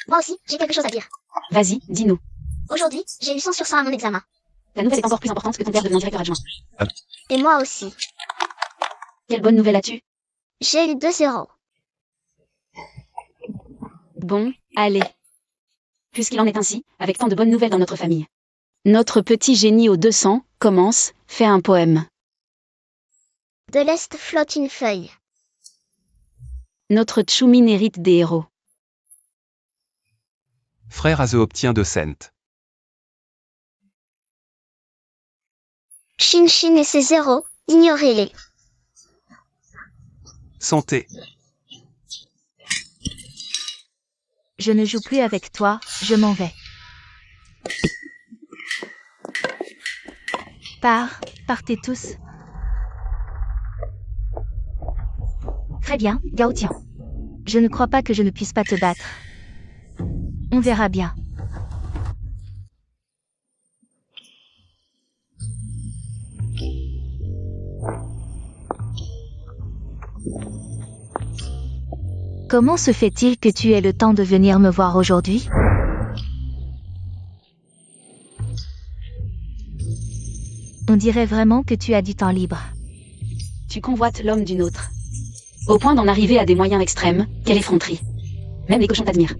Moi aussi, j'ai quelque chose à dire. Vas-y, dis-nous. Aujourd'hui, j'ai eu 100 sur 100 à mon examen. La nouvelle est encore plus importante que ton père devenant directeur adjoint. Et moi aussi. Quelle bonne nouvelle as-tu? J'ai eu 2 0. Bon, allez. Puisqu'il en est ainsi, avec tant de bonnes nouvelles dans notre famille. Notre petit génie aux 200 commence, fait un poème. De l'Est flotte une feuille. Notre Tchoumine hérite des héros. Frère Aze obtient de cents. Chin Chin et ses zéros, ignorez-les. Santé. Je ne joue plus avec toi, je m'en vais. Partez tous. Très bien, Gao Tian. Je ne crois pas que je ne puisse pas te battre. On verra bien. Comment se fait-il que tu aies le temps de venir me voir aujourd'hui? On dirait vraiment que tu as du temps libre. Tu convoites l'homme d'une autre. Au point d'en arriver à des moyens extrêmes, quelle effronterie. Même les cochons t'admirent.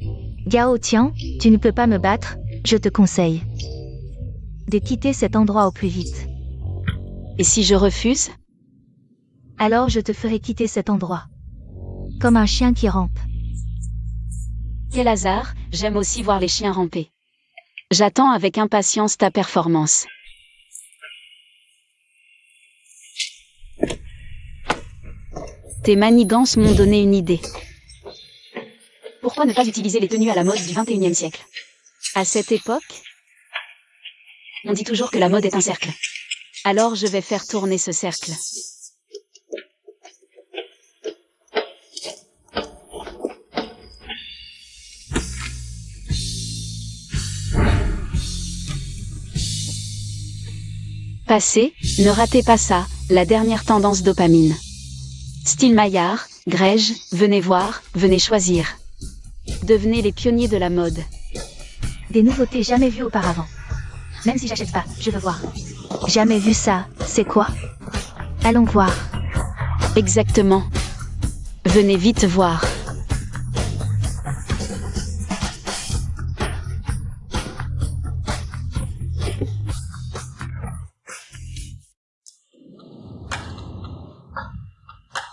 Gao Tian, tu ne peux pas me battre, je te conseille de quitter cet endroit au plus vite. Et si je refuse? Alors je te ferai quitter cet endroit. Comme un chien qui rampe. Quel hasard, j'aime aussi voir les chiens ramper. J'attends avec impatience ta performance. Tes manigances m'ont donné une idée. Pourquoi ne pas utiliser les tenues à la mode du XXIe siècle? À cette époque, on dit toujours que la mode est un cercle. Alors je vais faire tourner ce cercle. Passez, ne ratez pas ça, la dernière tendance dopamine. Style Maillard, Grège, venez voir, venez choisir. Devenez les pionniers de la mode. Des nouveautés jamais vues auparavant. Même si j'achète pas, je veux voir. Jamais vu ça, c'est quoi? Allons voir. Exactement. Venez vite voir.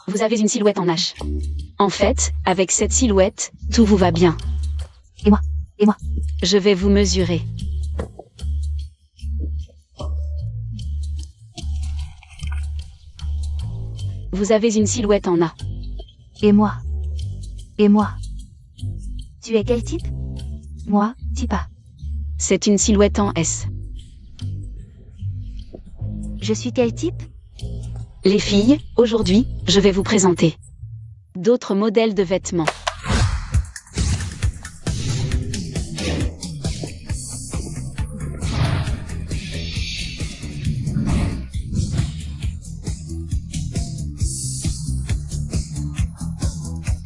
Vous avez une silhouette en H. En fait, avec cette silhouette, tout vous va bien. Et moi? Je vais vous mesurer. Vous avez une silhouette en A. Et moi? Tu es quel type? Moi, type A. C'est une silhouette en S. Je suis quel type? Les filles, aujourd'hui, je vais vous présenter d'autres modèles de vêtements.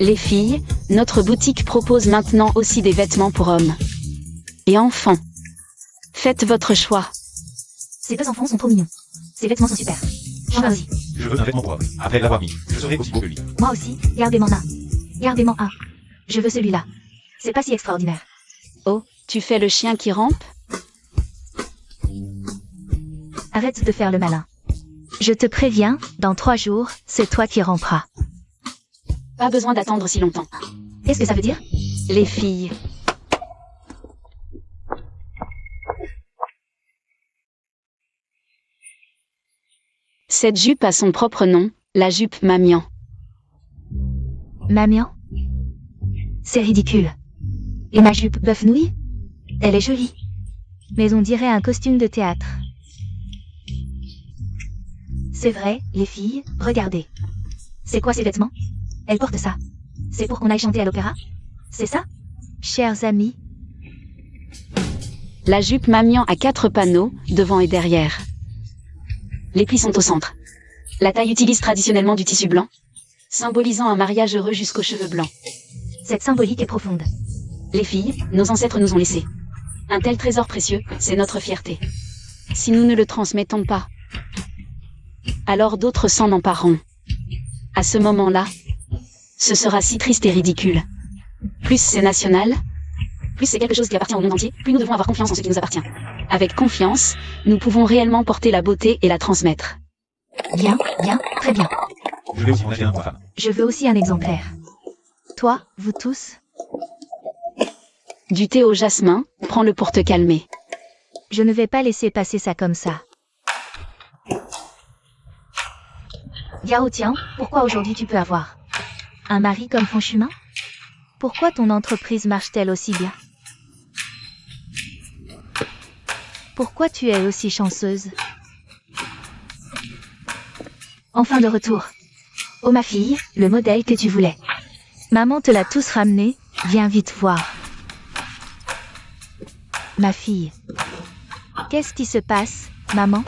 Les filles, notre boutique propose maintenant aussi des vêtements pour hommes et enfants. Faites votre choix. Ces deux enfants sont trop mignons. Ces vêtements sont super. J'en veux aussi. Je veux un vêtement propre. Après l'avoir mis, je serai aussi beau que lui. Moi aussi, gardez-m'en un. Je veux celui-là. C'est pas si extraordinaire. Oh, tu fais le chien qui rampe? Arrête de faire le malin. Je te préviens, dans 3 jours, c'est toi qui ramperas. Pas besoin d'attendre si longtemps. Qu'est-ce que ça veut dire? Les filles. Cette jupe a son propre nom, la jupe Mamian. Mamian? C'est ridicule. Et ma jupe bœuf nouille? Elle est jolie. Mais on dirait un costume de théâtre. C'est vrai, les filles, regardez. C'est quoi ces vêtements? Elle porte ça. C'est pour qu'on aille chanter à l'opéra? C'est ça? Chers amis. La jupe Mamian a 4 panneaux, devant et derrière. Les plis sont au centre. La taille utilise traditionnellement du tissu blanc, symbolisant un mariage heureux jusqu'aux cheveux blancs. Cette symbolique est profonde. Les filles, nos ancêtres nous ont laissé un tel trésor précieux, c'est notre fierté. Si nous ne le transmettons pas, alors d'autres s'en empareront. À ce moment-là, ce sera si triste et ridicule. plus c'est national, plus c'est quelque chose qui appartient au monde entier, plus nous devons avoir confiance en ce qui nous appartient. Avec confiance, nous pouvons réellement porter la beauté et la transmettre. Bien, bien, très bien. Je vais aussi en acheter un pour ma femme. Je veux aussi un exemplaire. Toi, vous tous? Du thé au jasmin, prends-le pour te calmer. Je ne vais pas laisser passer ça comme ça. Yao tiens, pourquoi aujourd'hui tu peux avoir un mari comme Fanchumin? Pourquoi ton entreprise marche-t-elle aussi bien? Pourquoi tu es aussi chanceuse? Enfin de retour. Oh ma fille, le modèle que tu voulais. Maman te l'a tous ramené, viens vite voir. Ma fille. Qu'est-ce qui se passe, maman?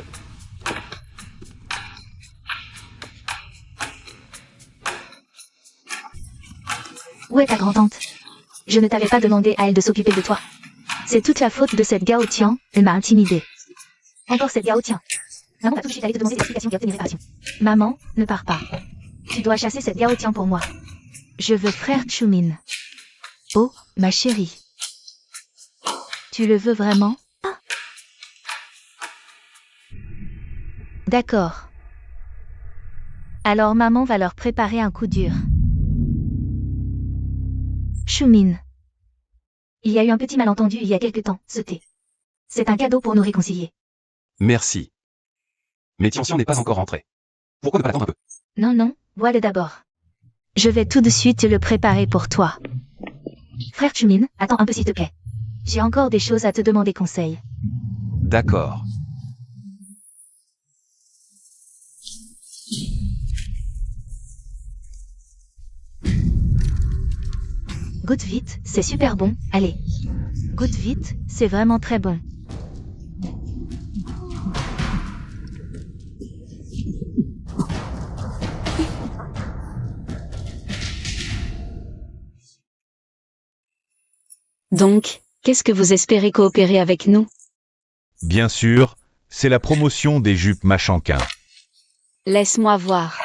Où est ta grand-tante? Je ne t'avais pas demandé à elle de s'occuper de toi. C'est toute la faute de cette Gao Tian, elle m'a intimidée. Encore cette Gao Tian. Maman va tout de suite aller te demander des explications et obtenir réparation. Maman, ne pars pas. Tu dois chasser cette Gao Tian pour moi. Je veux frère Chumin. Oh, ma chérie. Tu le veux vraiment? Ah. D'accord. Alors maman va leur préparer un coup dur. Chumin. Il y a eu un petit malentendu il y a quelque temps, ce thé. C'est un cadeau pour nous réconcilier. Merci. Mais Tianxian n'est pas encore rentré. Pourquoi ne pas l'attendre un peu? Non, non, bois-le d'abord. Je vais tout de suite le préparer pour toi. Frère Chumin, attends un peu s'il te plaît. J'ai encore des choses à te demander conseil. D'accord. Goûte vite, c'est super bon, allez. Goûte vite, c'est vraiment très bon. Donc, qu'est-ce que vous espérez coopérer avec nous? Bien sûr, c'est la promotion des jupes Machanquin. Laisse-moi voir.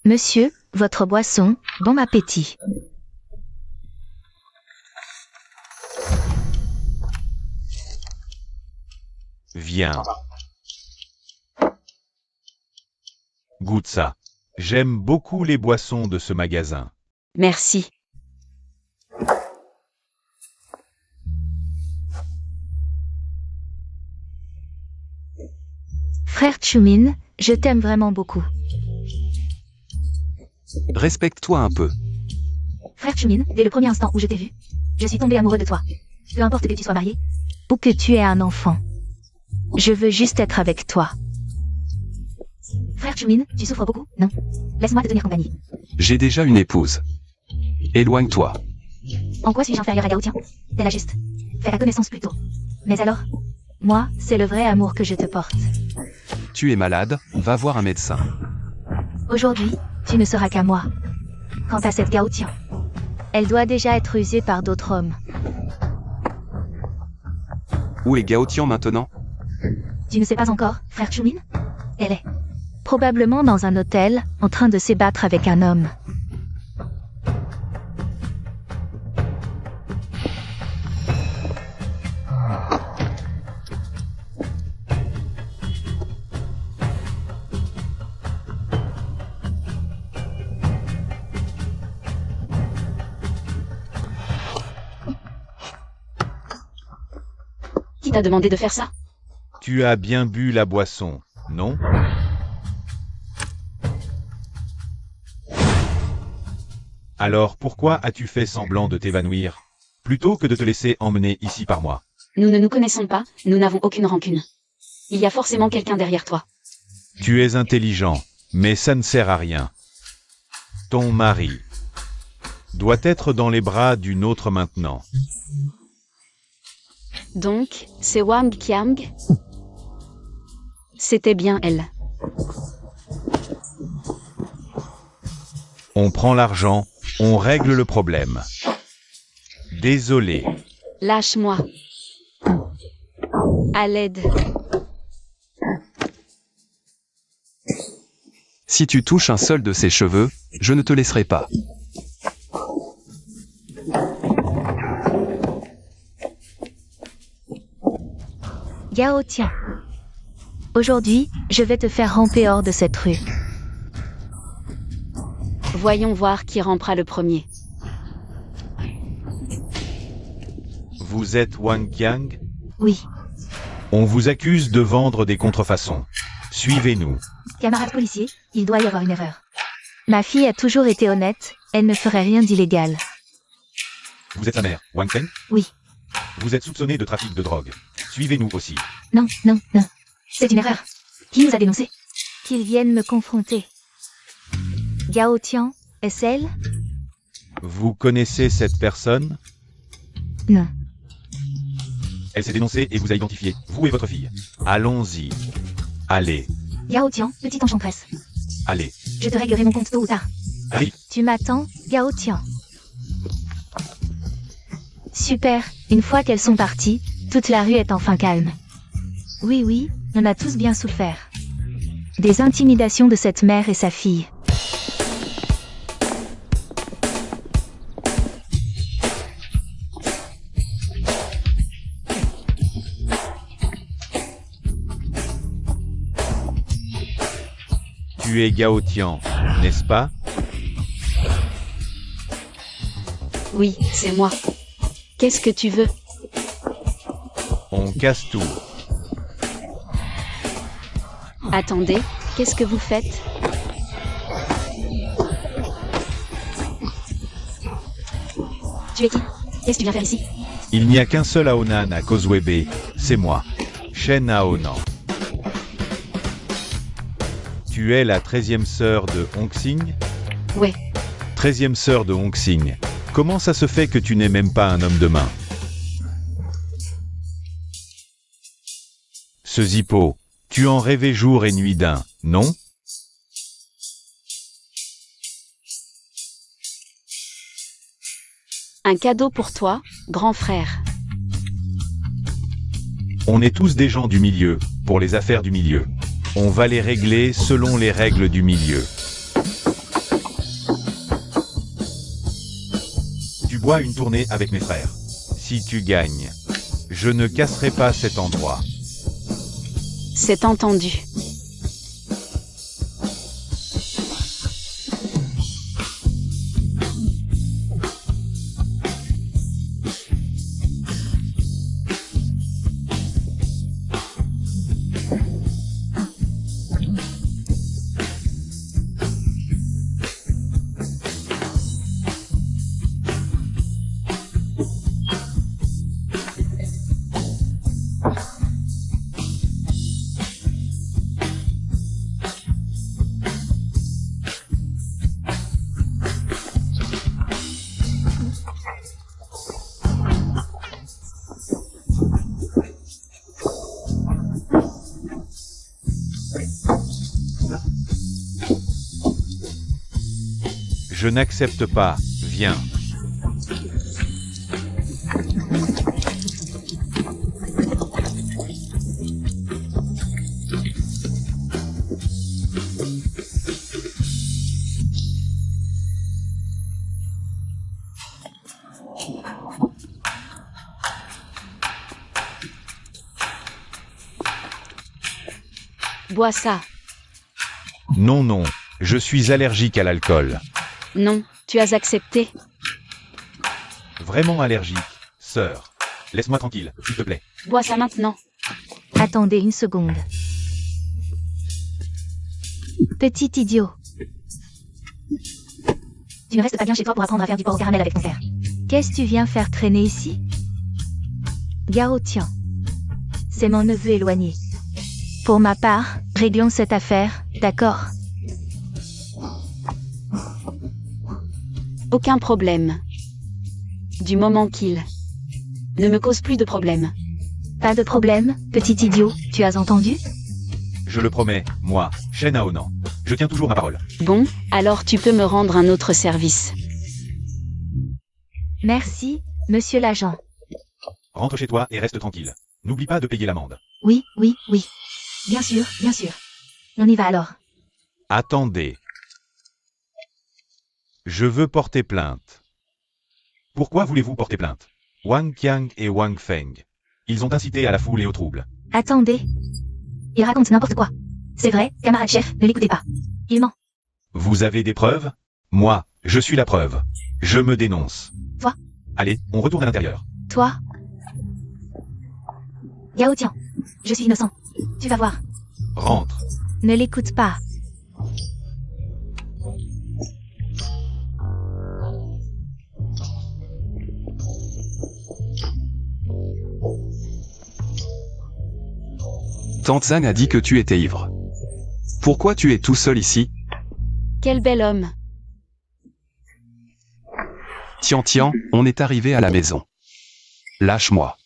Monsieur, votre boisson, bon appétit. Viens. Goûte ça. J'aime beaucoup les boissons de ce magasin. Merci. Frère Chumin, je t'aime vraiment beaucoup. Respecte-toi un peu. Frère Chumin, dès le premier instant où je t'ai vu, je suis tombé amoureux de toi. Peu importe que tu sois marié, ou que tu aies un enfant. Je veux juste être avec toi. Frère Chumin, tu souffres beaucoup, non? Laisse-moi te tenir compagnie. J'ai déjà une épouse. Éloigne-toi. En quoi suis-je inférieur à Gao Tian? T'es la juste. Fais la connaissance plutôt. Mais alors? Moi, c'est le vrai amour que je te porte. Tu es malade, va voir un médecin. Aujourd'hui, tu ne seras qu'à moi. Quant à cette Gao Tian, elle doit déjà être usée par d'autres hommes. Où est Gao Tian maintenant? Tu ne sais pas encore, frère Chumin? Elle est probablement dans un hôtel, en train de s'ébattre avec un homme. Qui t'a demandé de faire ça? Tu as bien bu la boisson, non? Alors pourquoi as-tu fait semblant de t'évanouir, plutôt que de te laisser emmener ici par moi? Nous ne nous connaissons pas, nous n'avons aucune rancune. Il y a forcément quelqu'un derrière toi. Tu es intelligent, mais ça ne sert à rien. Ton mari doit être dans les bras d'une autre maintenant. Donc, c'est Wang Qiang? C'était bien elle. On prend l'argent, on règle le problème. Désolé. Lâche-moi. À l'aide. Si tu touches un seul de ses cheveux, je ne te laisserai pas. Gao tiens. Aujourd'hui, je vais te faire ramper hors de cette rue. Voyons voir qui rampera le premier. Vous êtes Wang Qiang? Oui. On vous accuse de vendre des contrefaçons. Suivez-nous. Camarade policier, il doit y avoir une erreur. Ma fille a toujours été honnête, elle ne ferait rien d'illégal. Vous êtes sa mère, Wang Feng? Oui. Vous êtes soupçonné de trafic de drogue. Suivez-nous aussi. Non. C'est une erreur. Qui nous a dénoncés? Qu'ils viennent me confronter. Gao Tian, est-ce elle? Vous connaissez cette personne? Non. Elle s'est dénoncée et vous a identifié, vous et votre fille. Allons-y. Allez, Gao Tian, petite enchanteresse. allez, Je te réglerai mon compte tôt ou tard. allez. Tu m'attends, Gao Tian. Super, une fois qu'elles sont parties, toute la rue est enfin calme. Oui, on a tous bien souffert. Des intimidations de cette mère et sa fille. Tu es Gao Tian, n'est-ce pas? Oui, c'est moi. Qu'est-ce que tu veux? On casse tout. Attendez, qu'est-ce que vous faites? Tu es qui? Qu'est-ce que tu viens faire ici? Il n'y a qu'un seul Aonan à Causeway Bay, c'est moi, Shen Aonan. Tu es la 13e sœur de Hong Xing? Ouais, 13e sœur de Hong Xing. Comment ça se fait que tu n'es même pas un homme de main? Ce Zippo, tu en rêvais jour et nuit d'un, non? un cadeau pour toi, grand frère. On est tous des gens du milieu, pour les affaires du milieu. On va les régler selon les règles du milieu. Tu bois une tournée avec mes frères. Si tu gagnes, je ne casserai pas cet endroit. C'est entendu. Je n'accepte pas, viens. Bois ça. Non, je suis allergique à l'alcool. Non, tu as accepté. Vraiment allergique, sœur. Laisse-moi tranquille, s'il te plaît. Bois ça maintenant. Attendez une seconde. Petit idiot. Tu ne restes pas bien chez toi pour apprendre à faire du porc au caramel avec ton père. Qu'est-ce que tu viens faire traîner ici? Gao Tian. C'est mon neveu éloigné. Pour ma part, réglons cette affaire, d'accord? Aucun problème. Du moment qu'il ne me cause plus de problème. Pas de problème, petit idiot, tu as entendu? Je le promets, moi, Shen Aonan. Je tiens toujours ma parole. Bon, alors tu peux me rendre un autre service. Merci, monsieur l'agent. Rentre chez toi et reste tranquille. N'oublie pas de payer l'amende. Oui. Bien sûr. On y va alors. Attendez. Je veux porter plainte. Pourquoi voulez-vous porter plainte? Wang Qiang et Wang Feng. Ils ont incité à la foule et au trouble. Attendez. Il raconte n'importe quoi. C'est vrai, camarade chef, ne l'écoutez pas. Il ment. Vous avez des preuves? Moi, je suis la preuve. Je me dénonce. Toi? Allez, on retourne à l'intérieur. Toi? Yao Tian, je suis innocent. Tu vas voir. Rentre. Ne l'écoute pas. Tante Zhang a dit que tu étais ivre. Pourquoi tu es tout seul ici? Quel bel homme. Tian Tian, on est arrivé à la maison. Lâche-moi.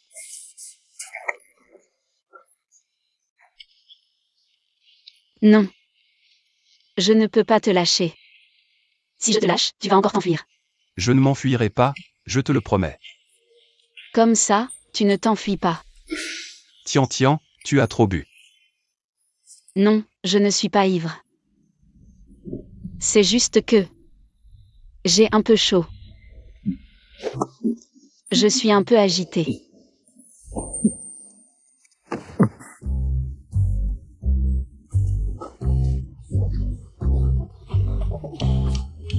Non. Je ne peux pas te lâcher. Si je te lâche, tu vas encore t'enfuir. Je ne m'enfuirai pas, je te le promets. Comme ça, tu ne t'enfuis pas. Tian Tian, tu as trop bu. Non, je ne suis pas ivre. C'est juste que... j'ai un peu chaud. Je suis un peu agitée.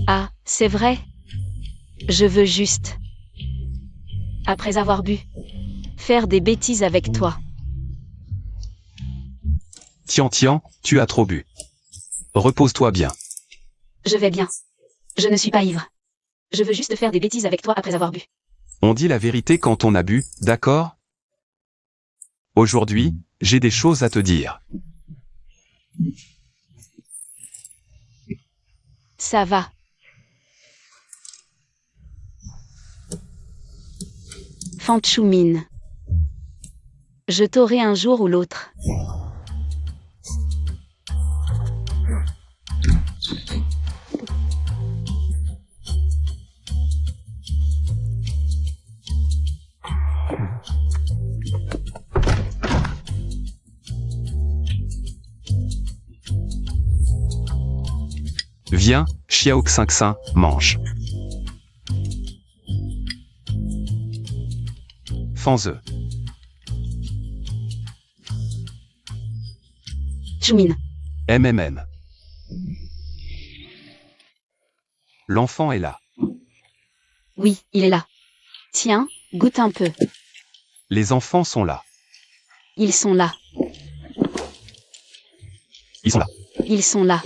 Ah, c'est vrai. Je veux juste, après avoir bu, faire des bêtises avec toi. Tian Tian, tu as trop bu. Repose-toi bien. Je vais bien. Je ne suis pas ivre. Je veux juste faire des bêtises avec toi après avoir bu. On dit la vérité quand on a bu, d'accord? Aujourd'hui, j'ai des choses à te dire. Ça va. Fanchoumine. Je t'aurai un jour ou l'autre. Viens, Xiao Xingxin, mange. Fanze. Choumine. MMM. L'enfant est là. Oui, il est là. Tiens, goûte un peu. Les enfants sont là. Ils sont là. Ils sont là. Ils sont là.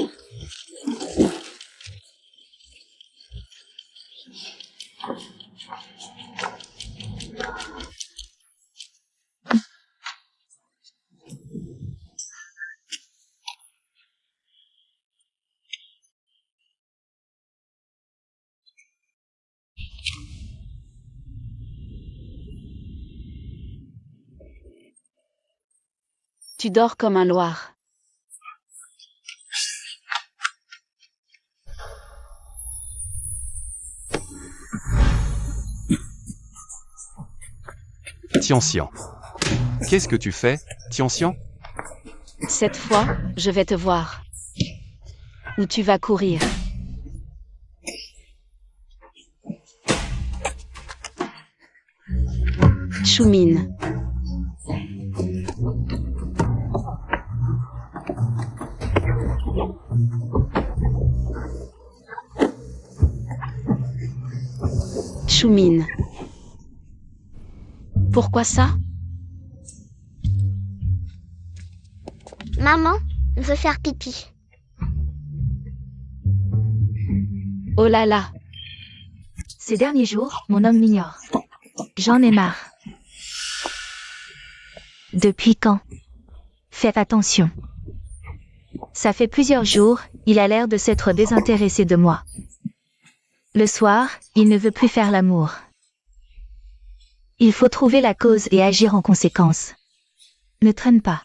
Tu dors comme un loir. Tianxian. Qu'est-ce que tu fais, Tianxian? Cette fois, je vais te voir. Où tu vas courir. Choumine. Choumine. Pourquoi ça? Maman veut faire pipi. Oh là là. Ces derniers jours, mon homme m'ignore. J'en ai marre. Depuis quand? Faites attention. Ça fait plusieurs jours, il a l'air de s'être désintéressé de moi. Le soir, il ne veut plus faire l'amour. Il faut trouver la cause et agir en conséquence. Ne traîne pas.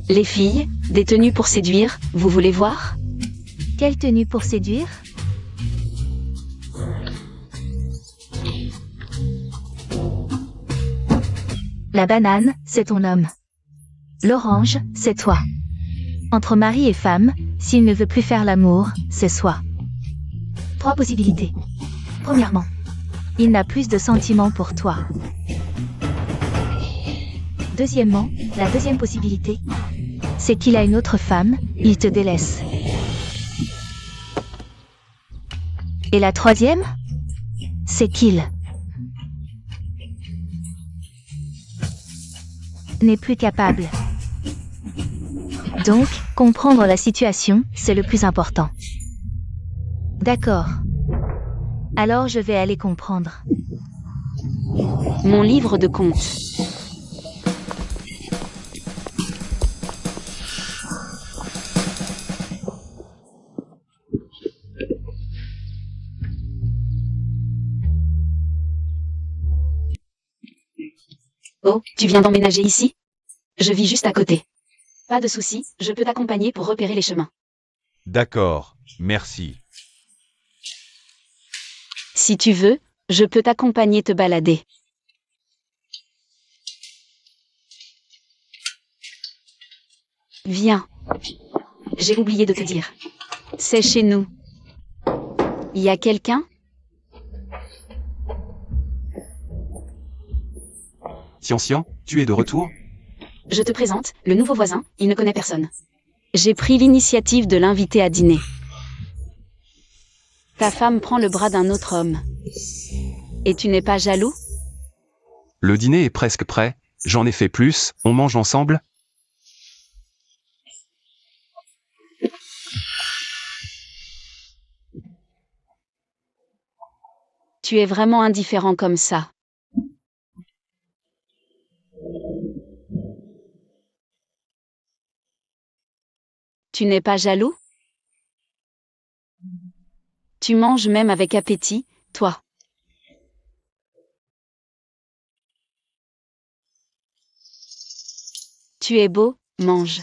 Les filles, des tenues pour séduire, vous voulez voir? Quelle tenue pour séduire? La banane, c'est ton homme. L'orange, c'est toi. Entre mari et femme, s'il ne veut plus faire l'amour, c'est soi. 3 possibilités. Premièrement, il n'a plus de sentiments pour toi. Deuxièmement, la deuxième possibilité, c'est qu'il a une autre femme, il te délaisse. Et la troisième, c'est qu'il n'est plus capable. Donc, comprendre la situation, c'est le plus important. D'accord. Alors je vais aller comprendre. Mon livre de contes. Oh, tu viens d'emménager ici? Je vis juste à côté. Pas de souci, je peux t'accompagner pour repérer les chemins. D'accord, merci. Si tu veux, je peux t'accompagner te balader. Viens. J'ai oublié de te dire. C'est chez nous. Y a quelqu'un? Tian, tu es de retour? Je te présente, le nouveau voisin, il ne connaît personne. J'ai pris l'initiative de l'inviter à dîner. Ta femme prend le bras d'un autre homme. Et tu n'es pas jaloux? Le dîner est presque prêt, j'en ai fait plus, on mange ensemble? Tu es vraiment indifférent comme ça. Tu n'es pas jaloux? Tu manges même avec appétit, toi. Tu es beau, mange.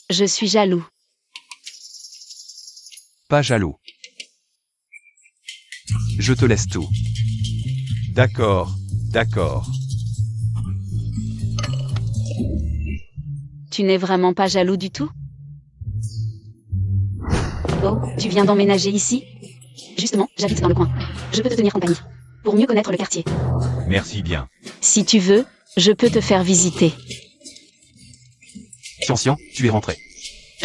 Je suis jaloux. Pas jaloux. Je te laisse tout. D'accord, d'accord. Tu n'es vraiment pas jaloux du tout? Oh, tu viens d'emménager ici? Justement, j'habite dans le coin. Je peux te tenir compagnie. Pour mieux connaître le quartier. Merci bien. Si tu veux, je peux te faire visiter. Tian, tu es rentré.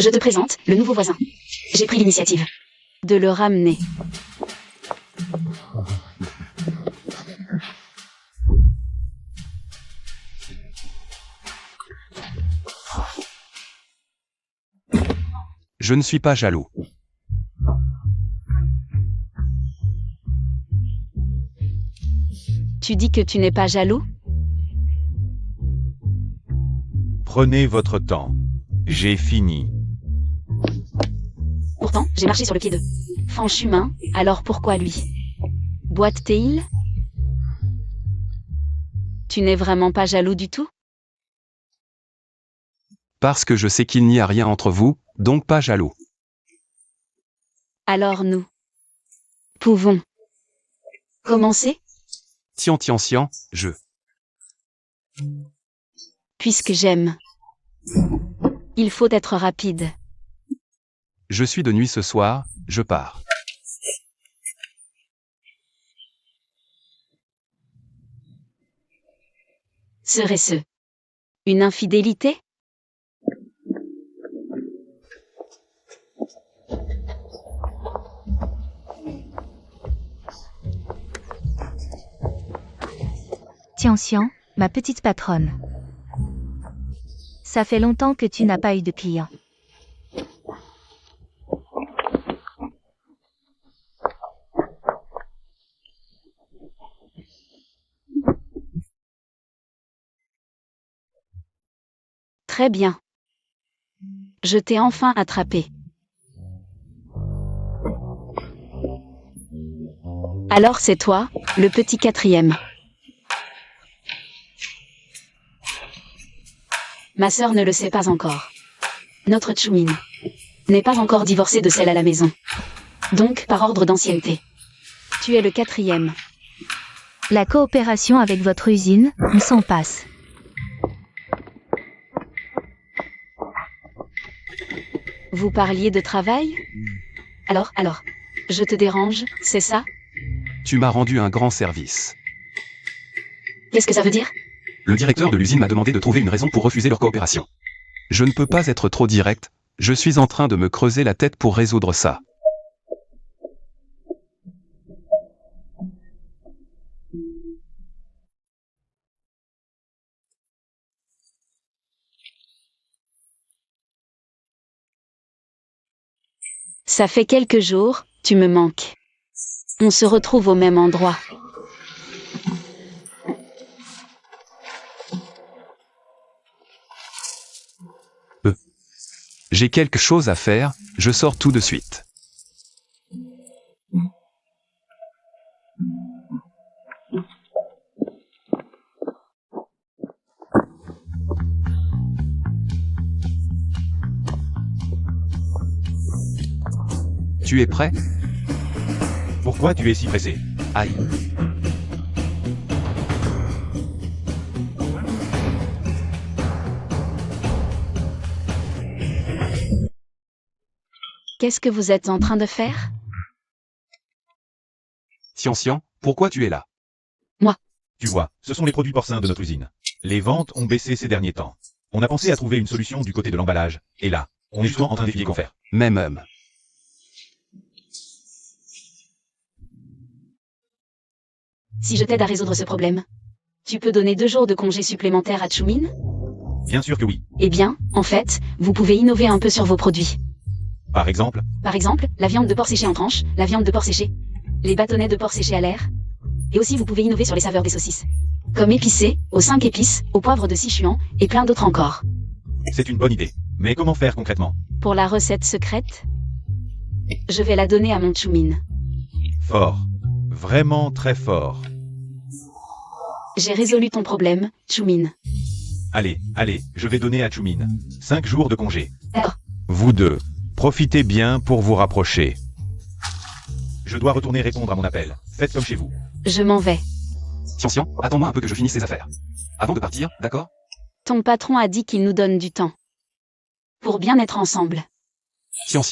Je te présente, le nouveau voisin. J'ai pris l'initiative de le ramener. Je ne suis pas jaloux. Tu dis que tu n'es pas jaloux? Prenez votre temps. J'ai fini. Pourtant, j'ai marché sur le pied de Fanchumin, alors pourquoi lui? Boîte Théil? Tu n'es vraiment pas jaloux du tout? Parce que je sais qu'il n'y a rien entre vous, donc pas jaloux. Alors nous pouvons commencer? Tian, je. Puisque j'aime. Il faut être rapide. Je suis de nuit ce soir, je pars. Serait-ce une infidélité? Tian, ma petite patronne. Ça fait longtemps que tu n'as pas eu de clients. Très bien. Je t'ai enfin attrapé. Alors c'est toi, le petit quatrième. Ma sœur ne le sait pas encore. Notre Tchoumin n'est pas encore divorcée de celle à la maison. Donc, par ordre d'ancienneté, tu es le quatrième. La coopération avec votre usine, on s'en passe. Vous parliez de travail? Alors, je te dérange, c'est ça? Tu m'as rendu un grand service. Qu'est-ce que ça veut dire? Le directeur de l'usine m'a demandé de trouver une raison pour refuser leur coopération. Je ne peux pas être trop direct, je suis en train de me creuser la tête pour résoudre ça. Ça fait quelques jours, tu me manques. On se retrouve au même endroit. J'ai quelque chose à faire, je sors tout de suite. Tu es prêt? Pourquoi tu es si pressé? Aïe. Qu'est-ce que vous êtes en train de faire? Tian, pourquoi tu es là? Tu vois, ce sont les produits porcins de notre usine. Les ventes ont baissé ces derniers temps. On a pensé à trouver une solution du côté de l'emballage, et là, on est justement en train d'étudier quoi faire. Même. Si je t'aide à résoudre ce problème, tu peux donner 2 jours de congé supplémentaires à Chumin? Bien sûr que oui. Eh bien, en fait, vous pouvez innover un peu sur vos produits. Par exemple, Par exemple, la viande de porc séchée en tranches, la viande de porc séchée, les bâtonnets de porc séchés à l'air. Et aussi vous pouvez innover sur les saveurs des saucisses. Comme épicé, aux 5 épices, au poivre de Sichuan, et plein d'autres encore. c'est une bonne idée. Mais comment faire concrètement? Pour la recette secrète, je vais la donner à mon Chumin. Fort. Vraiment très fort. J'ai résolu ton problème, Chumin. Allez, je vais donner à Chumin 5 jours de congé. D'accord. Vous deux, profitez bien pour vous rapprocher. Je dois retourner répondre à mon appel. Faites comme chez vous. Je m'en vais. Tian, attends-moi un peu que je finisse ces affaires. Avant de partir, d'accord? Ton patron a dit qu'il nous donne du temps. Pour bien être ensemble. Tian.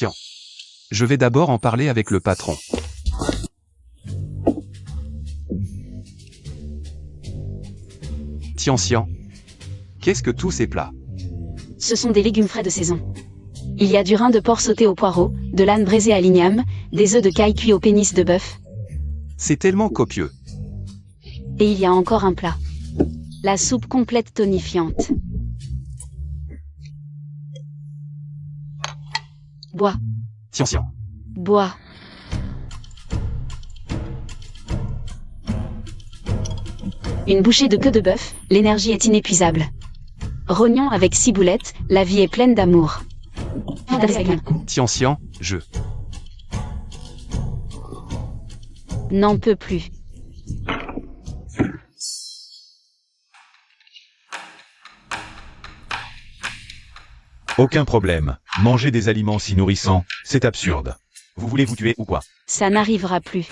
Je vais d'abord en parler avec le patron. Tian. Qu'est-ce que tous ces plats? Ce sont des légumes frais de saison. Il y a du rein de porc sauté au poireau, de l'âne braisé à l'igname, des œufs de caille cuits au pénis de bœuf, C'est tellement copieux. et il y a encore un plat. La soupe complète tonifiante. Bois, Tian. bois. Une bouchée de queue de bœuf, l'énergie est inépuisable. Rognon avec ciboulette, la vie est pleine d'amour. Tian, je. N'en peux plus. Aucun problème. Manger des aliments si nourrissants, c'est absurde. Vous voulez vous tuer ou quoi? Ça n'arrivera plus.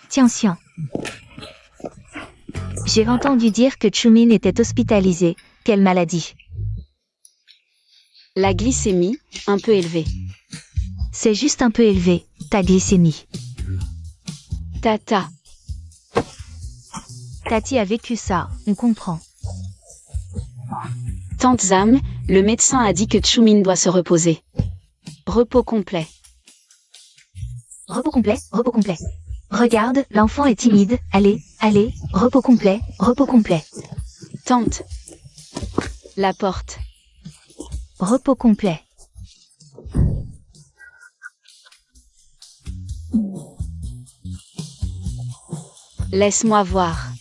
Tiens. J'ai entendu dire que Chumin était hospitalisé. Quelle maladie? La glycémie, un peu élevée. C'est juste un peu élevé, ta glycémie. Tata. Tati a vécu ça, on comprend. Tante Zam, le médecin a dit que Chumin doit se reposer. Repos complet. Repos complet. Regarde, l'enfant est timide. Allez, repos complet. Tante. La porte. Repos complet. Laisse-moi voir.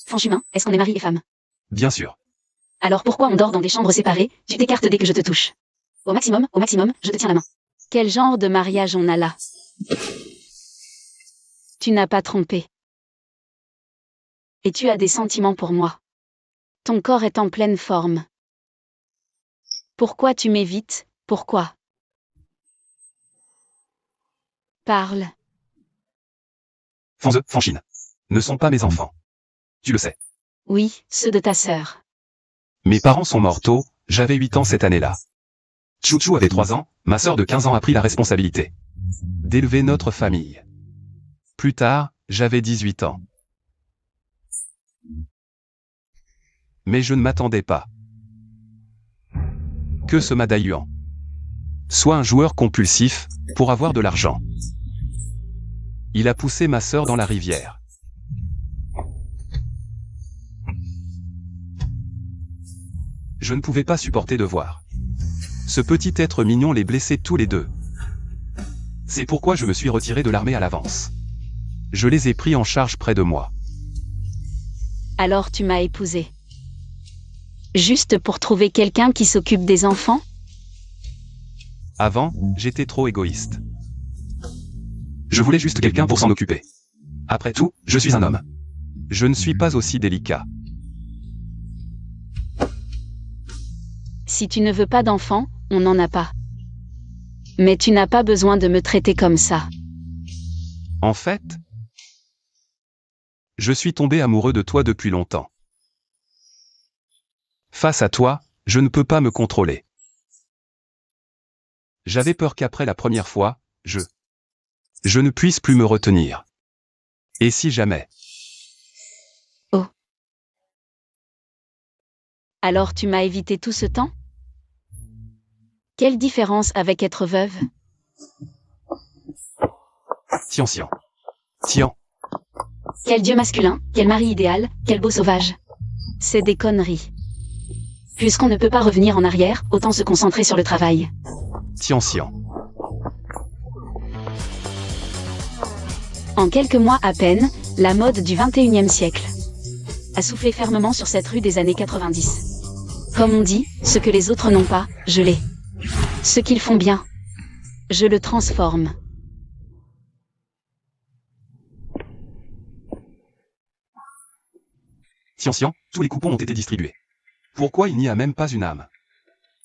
Fanchumin, est-ce qu'on est mari et femme? Bien sûr. Alors pourquoi on dort dans des chambres séparées? Tu t'écartes dès que je te touche. Au maximum, je te tiens la main. Quel genre de mariage on a là? Tu n'as pas trompé. Et tu as des sentiments pour moi. Ton corps est en pleine forme. Pourquoi tu m'évites? Pourquoi? Parle. Fanchine. Ne sont pas mes enfants. Tu le sais. Oui, ceux de ta sœur. Mes parents sont morts tôt, j'avais 8 ans cette année-là. Chouchou avait 3 ans, ma sœur de 15 ans a pris la responsabilité d'élever notre famille. Plus tard, j'avais 18 ans. Mais je ne m'attendais pas que ce Madayuan soit un joueur compulsif pour avoir de l'argent. Il a poussé ma sœur dans la rivière. Je ne pouvais pas supporter de voir ce petit être mignon les blesser tous les deux. C'est pourquoi je me suis retiré de l'armée à l'avance. Je les ai pris en charge près de moi. Alors tu m'as épousé. Juste pour trouver quelqu'un qui s'occupe des enfants? Avant, j'étais trop égoïste. Je voulais juste quelqu'un pour s'en occuper. Après tout, je suis un homme. Je ne suis pas aussi délicat. Si tu ne veux pas d'enfants, on n'en a pas. Mais tu n'as pas besoin de me traiter comme ça. En fait, je suis tombé amoureux de toi depuis longtemps. Face à toi, je ne peux pas me contrôler. J'avais peur qu'après la première fois, je ne puisse plus me retenir. Et si jamais? Oh. Alors tu m'as évité tout ce temps? Quelle différence avec être veuve? Tian. Tian. Quel dieu masculin, quel mari idéal, quel beau sauvage. C'est des conneries. Puisqu'on ne peut pas revenir en arrière, autant se concentrer sur le travail. Tian. En quelques mois à peine, la mode du 21e siècle a soufflé fermement sur cette rue des années 90. Comme on dit, ce que les autres n'ont pas, je l'ai. Ce qu'ils font bien, je le transforme. Tian, tous les coupons ont été distribués. Pourquoi il n'y a même pas une âme?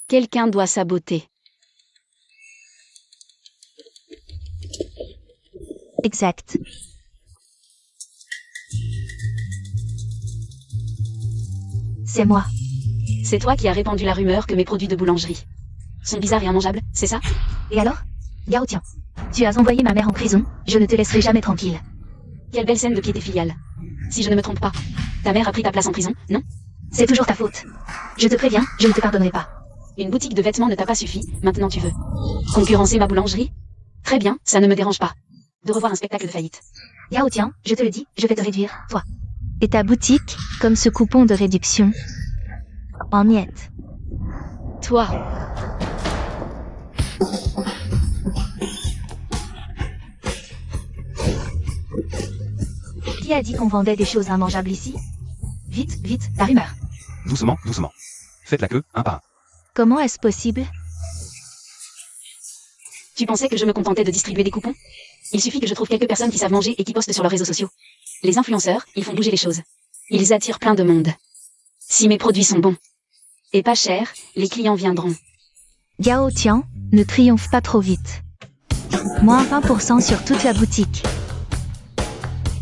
Quelqu'un doit sa beauté. Exact. C'est moi. C'est toi qui as répandu la rumeur que mes produits de boulangerie sont bizarres et immangeables, c'est ça? Et alors? Gao Tian, tu as envoyé ma mère en prison, je ne te laisserai jamais tranquille. Quelle belle scène de piété filiale. Si je ne me trompe pas, ta mère a pris ta place en prison, non? C'est toujours ta faute. Je te préviens, je ne te pardonnerai pas. Une boutique de vêtements ne t'a pas suffi, maintenant tu veux concurrencer ma boulangerie? Très bien, ça ne me dérange pas de revoir un spectacle de faillite. Gao Tian, je te le dis, je vais te réduire, toi. Et ta boutique, comme ce coupon de réduction. En miettes. Toi. Qui a dit qu'on vendait des choses immangeables ici? Vite, vite, la rumeur. Doucement. Faites la queue, un par un. Comment est-ce possible? Tu pensais que je me contentais de distribuer des coupons? Il suffit que je trouve quelques personnes qui savent manger et qui postent sur leurs réseaux sociaux. Les influenceurs, ils font bouger les choses. Ils attirent plein de monde. Si mes produits sont bons et pas chers, les clients viendront. Gao Tian, ne triomphe pas trop vite. Moins 20% sur toute la boutique.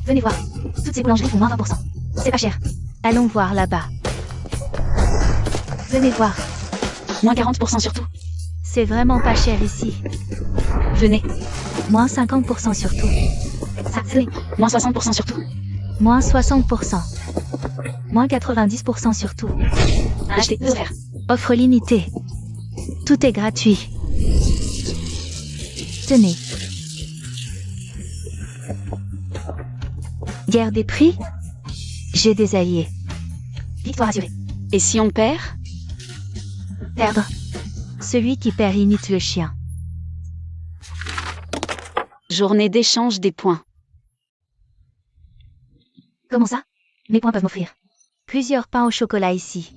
Venez voir, toutes ces boulangeries font moins 20%. C'est pas cher. Allons voir là-bas. Venez voir. Moins 40% sur tout. C'est vraiment pas cher ici. Venez. Moins 50% sur tout. Ça, venez. Moins 60% sur tout. Moins 60%. Moins 90% sur tout. Achetez 2 offerts. Offre limitée. Tout est gratuit. Tenez. Guerre des prix? J'ai des alliés. Victoire assurée. Et si on perd? Perdre. Celui qui perd imite le chien. Journée d'échange des points. Comment ça? Mes points peuvent m'offrir plusieurs pains au chocolat ici.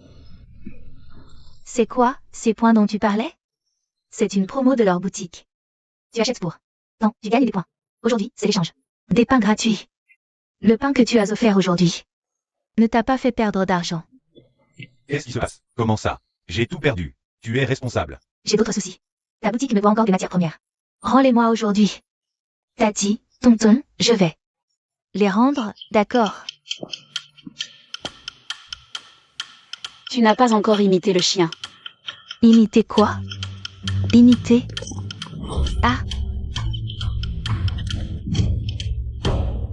C'est quoi, ces points dont tu parlais? C'est une promo de leur boutique. Tu achètes pour. Non, tu gagnes des points. Aujourd'hui, c'est l'échange. Des pains gratuits. Le pain que tu as offert aujourd'hui ne t'a pas fait perdre d'argent. Qu'est-ce qui se passe? Comment ça? J'ai tout perdu. Tu es responsable. J'ai d'autres soucis. Ta boutique me doit encore des matières premières. Rends-les-moi aujourd'hui. Tati, tonton, je vais les rendre, d'accord. Tu n'as pas encore imité le chien. Imiter quoi? Imiter? Ah,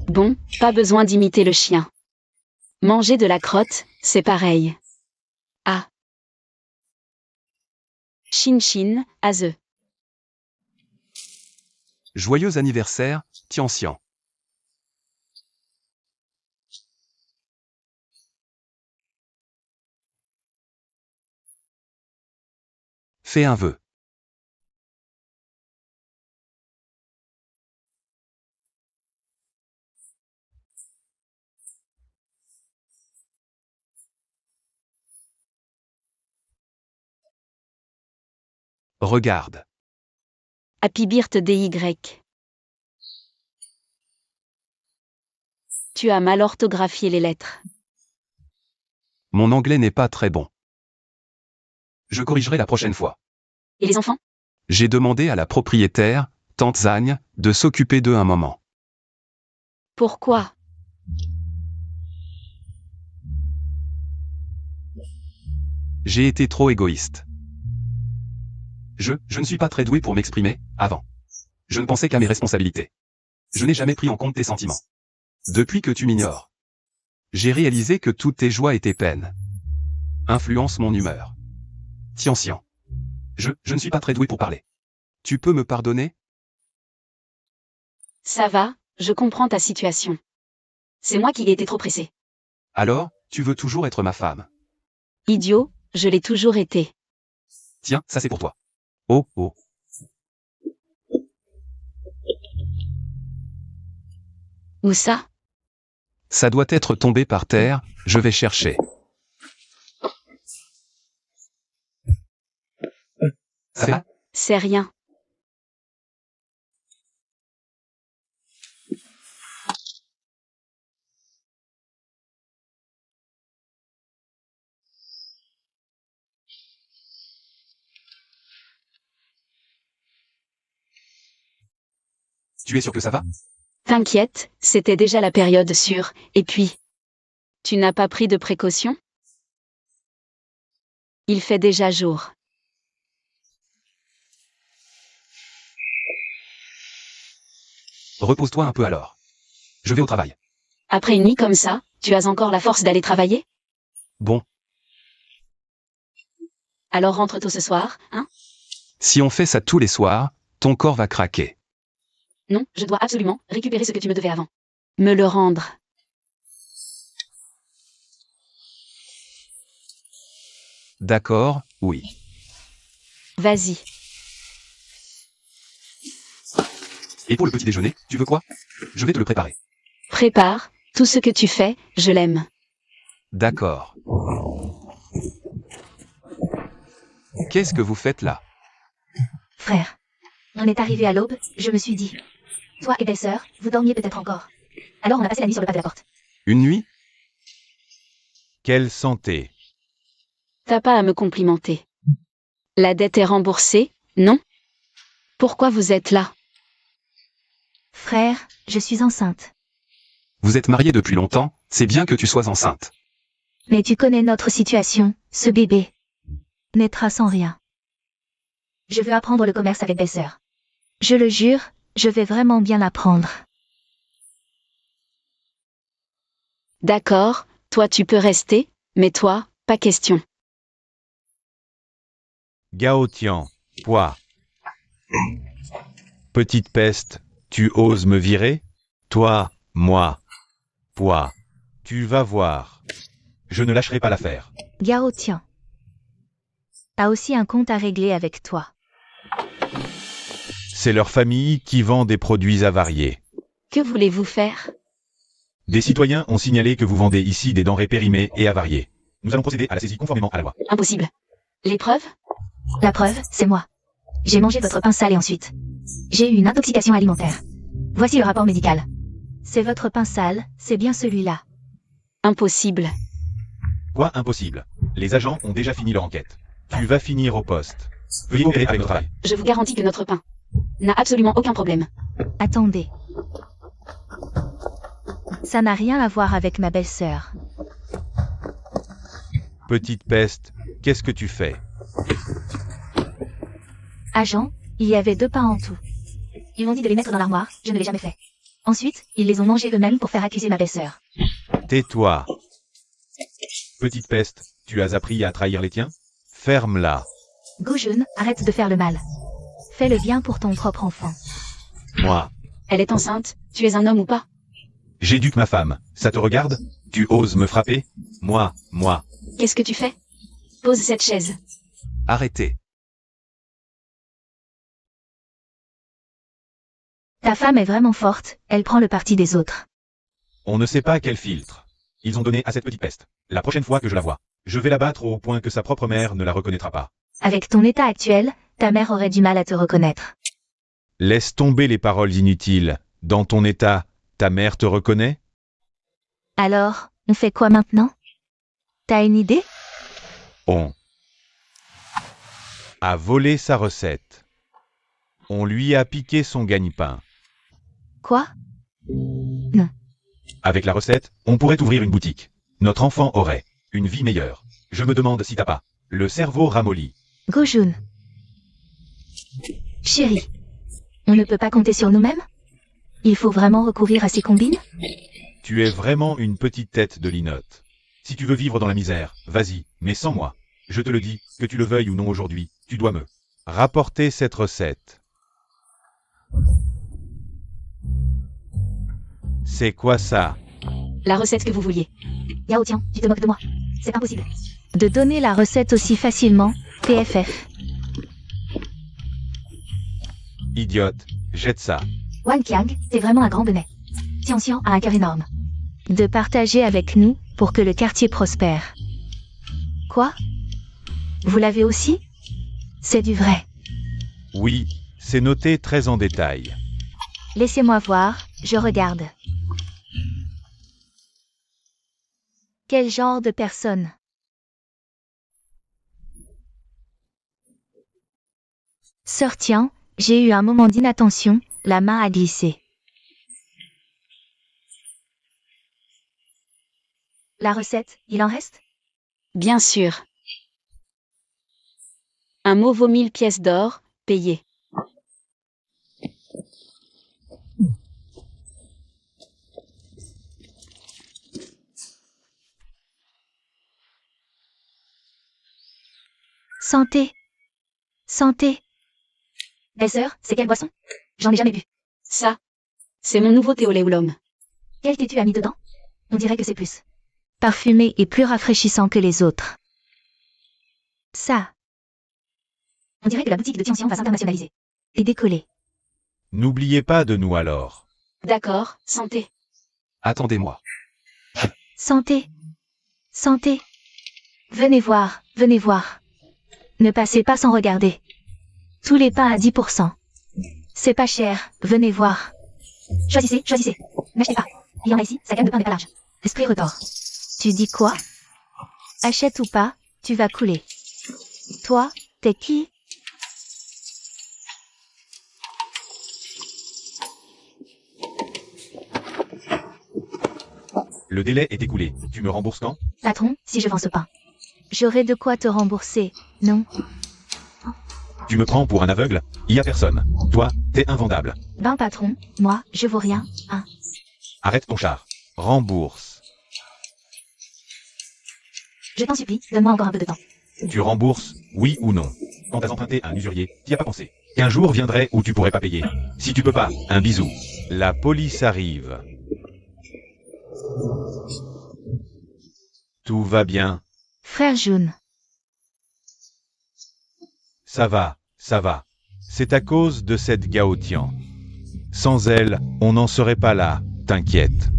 Bon, pas besoin d'imiter le chien. Manger de la crotte, c'est pareil. Ah. Chin chin, Aze. Joyeux anniversaire, Tianxian. Fais un vœu. Regarde. Happy birthday DY. Tu as mal orthographié les lettres. Mon anglais n'est pas très bon. Je corrigerai la prochaine fois. Et les enfants? J'ai demandé à la propriétaire, tante Zagne, de s'occuper d'eux un moment. Pourquoi? J'ai été trop égoïste. Je ne suis pas très doué pour m'exprimer, avant. Je ne pensais qu'à mes responsabilités. Je n'ai jamais pris en compte tes sentiments. Depuis que tu m'ignores, j'ai réalisé que toutes tes joies et tes peines influencent mon humeur. Tianxian. Je ne suis pas très doué pour parler. Tu peux me pardonner? Ça va, je comprends ta situation. C'est moi qui ai été trop pressé. Alors, tu veux toujours être ma femme. Idiot, je l'ai toujours été. Tiens, ça c'est pour toi. Oh, oh. Où ça? Ça doit être tombé par terre, je vais chercher. Ça va? C'est rien. Tu es sûr que ça va? T'inquiète, c'était déjà la période sûre, et puis... Tu n'as pas pris de précautions? Il fait déjà jour. Repose-toi un peu alors. Je vais au travail. Après une nuit comme ça, tu as encore la force d'aller travailler? Bon, Alors rentre tôt ce soir, hein? si on fait ça tous les soirs, ton corps va craquer. Non, je dois absolument récupérer ce que tu me devais avant. Me le rendre. D'accord, oui. Vas-y. Et pour le petit déjeuner, tu veux quoi? Je vais te le préparer. Prépare, tout ce que tu fais, je l'aime. D'accord. Qu'est-ce que vous faites là? frère. On est arrivé à l'aube, je me suis dit. Toi et belle-sœur, vous dormiez peut-être encore. Alors on a passé la nuit sur le pas de la porte. Une nuit? Quelle santé. T'as pas à me complimenter. La dette est remboursée, non? Pourquoi vous êtes là? Frère, je suis enceinte. Vous êtes mariés depuis longtemps, c'est bien que tu sois enceinte. Mais tu connais notre situation, ce bébé naîtra sans rien. Je veux apprendre le commerce avec belle-sœur. Je le jure, je vais vraiment bien l'apprendre. D'accord, toi tu peux rester, mais toi, pas question. Gao Tian, Pois. Petite peste, tu oses me virer? Toi, moi. Pois. Tu vas voir. Je ne lâcherai pas l'affaire. Gao tiens. T'as aussi un compte à régler avec toi. C'est leur famille qui vend des produits avariés. Que voulez-vous faire? Des citoyens ont signalé que vous vendez ici des denrées périmées et avariées. Nous allons procéder à la saisie conformément à la loi. Impossible. Les preuves? La preuve, c'est moi. J'ai mangé votre pain sale et ensuite, j'ai eu une intoxication alimentaire. Voici le rapport médical. C'est votre pain sale, c'est bien celui-là. Impossible. Quoi, impossible? Les agents ont déjà fini leur enquête. Tu vas finir au poste. Veuillez coopérer avec notre travail. Je vous garantis que notre pain n'a absolument aucun problème. Attendez. Ça n'a rien à voir avec ma belle-sœur. Petite peste, qu'est-ce que tu fais? Agent, il y avait 2 pains en tout. Ils m'ont dit de les mettre dans l'armoire, je ne l'ai jamais fait. Ensuite, ils les ont mangés eux-mêmes pour faire accuser ma belle-sœur. Tais-toi. Petite peste, tu as appris à trahir les tiens? Ferme-la. Go-Jun, arrête de faire le mal. Fais le bien pour ton propre enfant. Moi, Elle est enceinte, tu es un homme ou pas? j'éduque ma femme. Ça te regarde? Tu oses me frapper? Moi. Qu'est-ce que tu fais? Pose cette chaise. Arrêtez. Ta femme est vraiment forte, elle prend le parti des autres. On ne sait pas quel filtre ils ont donné à cette petite peste. La prochaine fois que je la vois, je vais la battre au point que sa propre mère ne la reconnaîtra pas. Avec ton état actuel, ta mère aurait du mal à te reconnaître. Laisse tomber les paroles inutiles. Dans ton état, ta mère te reconnaît? Alors, on fait quoi maintenant? T'as une idée? On a volé sa recette. On lui a piqué son gagne-pain. Quoi? Avec la recette, on pourrait ouvrir une boutique. Notre enfant aurait une vie meilleure. Je me demande si t'as pas le cerveau ramolli. Go-Jun. Chérie, on ne peut pas compter sur nous-mêmes? Il faut vraiment recourir à ces combines? Tu es vraiment une petite tête de linotte. Si tu veux vivre dans la misère, vas-y, mais sans moi. Je te le dis, que tu le veuilles ou non aujourd'hui, tu dois me rapporter cette recette. C'est quoi ça? La recette que vous vouliez. Yao, tiens, tu te moques de moi. C'est impossible. De donner la recette aussi facilement, PFF. Idiote, jette ça. Wang Qiang, t'es vraiment un grand bonnet. Xian Xian a un cœur énorme. De partager avec nous, pour que le quartier prospère. Quoi? Vous l'avez aussi? C'est du vrai. Oui, c'est noté très en détail. Laissez-moi voir, je regarde. Quel genre de personne? Sœur Tian, j'ai eu un moment d'inattention, la main a glissé. La recette, il en reste? Bien sûr. Un mot vaut 1000 pièces d'or, payé. Santé. Santé. Belle-sœur, c'est quelle boisson? J'en ai jamais bu. Ça, c'est mon nouveau thé au lait ou l'homme. Quel thé tu as mis dedans? On dirait que c'est plus parfumé et plus rafraîchissant que les autres. Ça. On dirait que la boutique de Tianxian va s'internationaliser. Et décoller. N'oubliez pas de nous alors. D'accord, santé. Attendez-moi. Santé. Santé. Venez voir, venez voir. Ne passez pas sans regarder. Tous les pains à 10%. C'est pas cher, venez voir. Choisissez, choisissez. N'achetez pas. Il y en a ici, sa gamme de pain n'est pas large. Esprit retors. Tu dis quoi? Achète ou pas, tu vas couler. Toi, t'es qui? Le délai est écoulé. Tu me rembourses quand? Patron, si je vends ce pain. J'aurai de quoi te rembourser, non? Tu me prends pour un aveugle? Y a personne. Toi, t'es invendable. Ben patron, moi, je vaux rien, hein. Arrête ton char. Rembourse. Je t'en supplie, donne-moi encore un peu de temps. Tu rembourses, oui ou non? Quand t'as emprunté à un usurier, t'y as pas pensé. Qu'un jour viendrait où tu pourrais pas payer. Si tu peux pas, un bisou. La police arrive. Tout va bien. Frère Jun. Ça va, ça va. C'est à cause de cette Gao Tian. Sans elle, on n'en serait pas là, t'inquiète.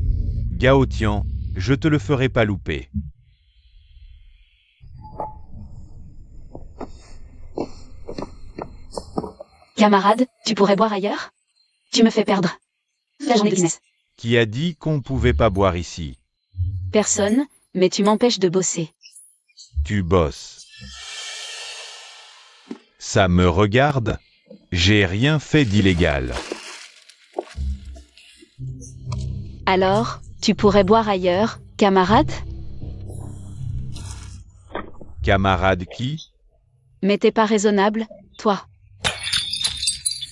Gao Tian, je te le ferai pas louper. Camarade, tu pourrais boire ailleurs? Tu me fais perdre toute la journée de business. Qui a dit qu'on pouvait pas boire ici? Personne, mais tu m'empêches de bosser. Tu bosses. Ça me regarde? J'ai rien fait d'illégal. Alors, tu pourrais boire ailleurs, camarade? Camarade qui? Mais t'es pas raisonnable, toi.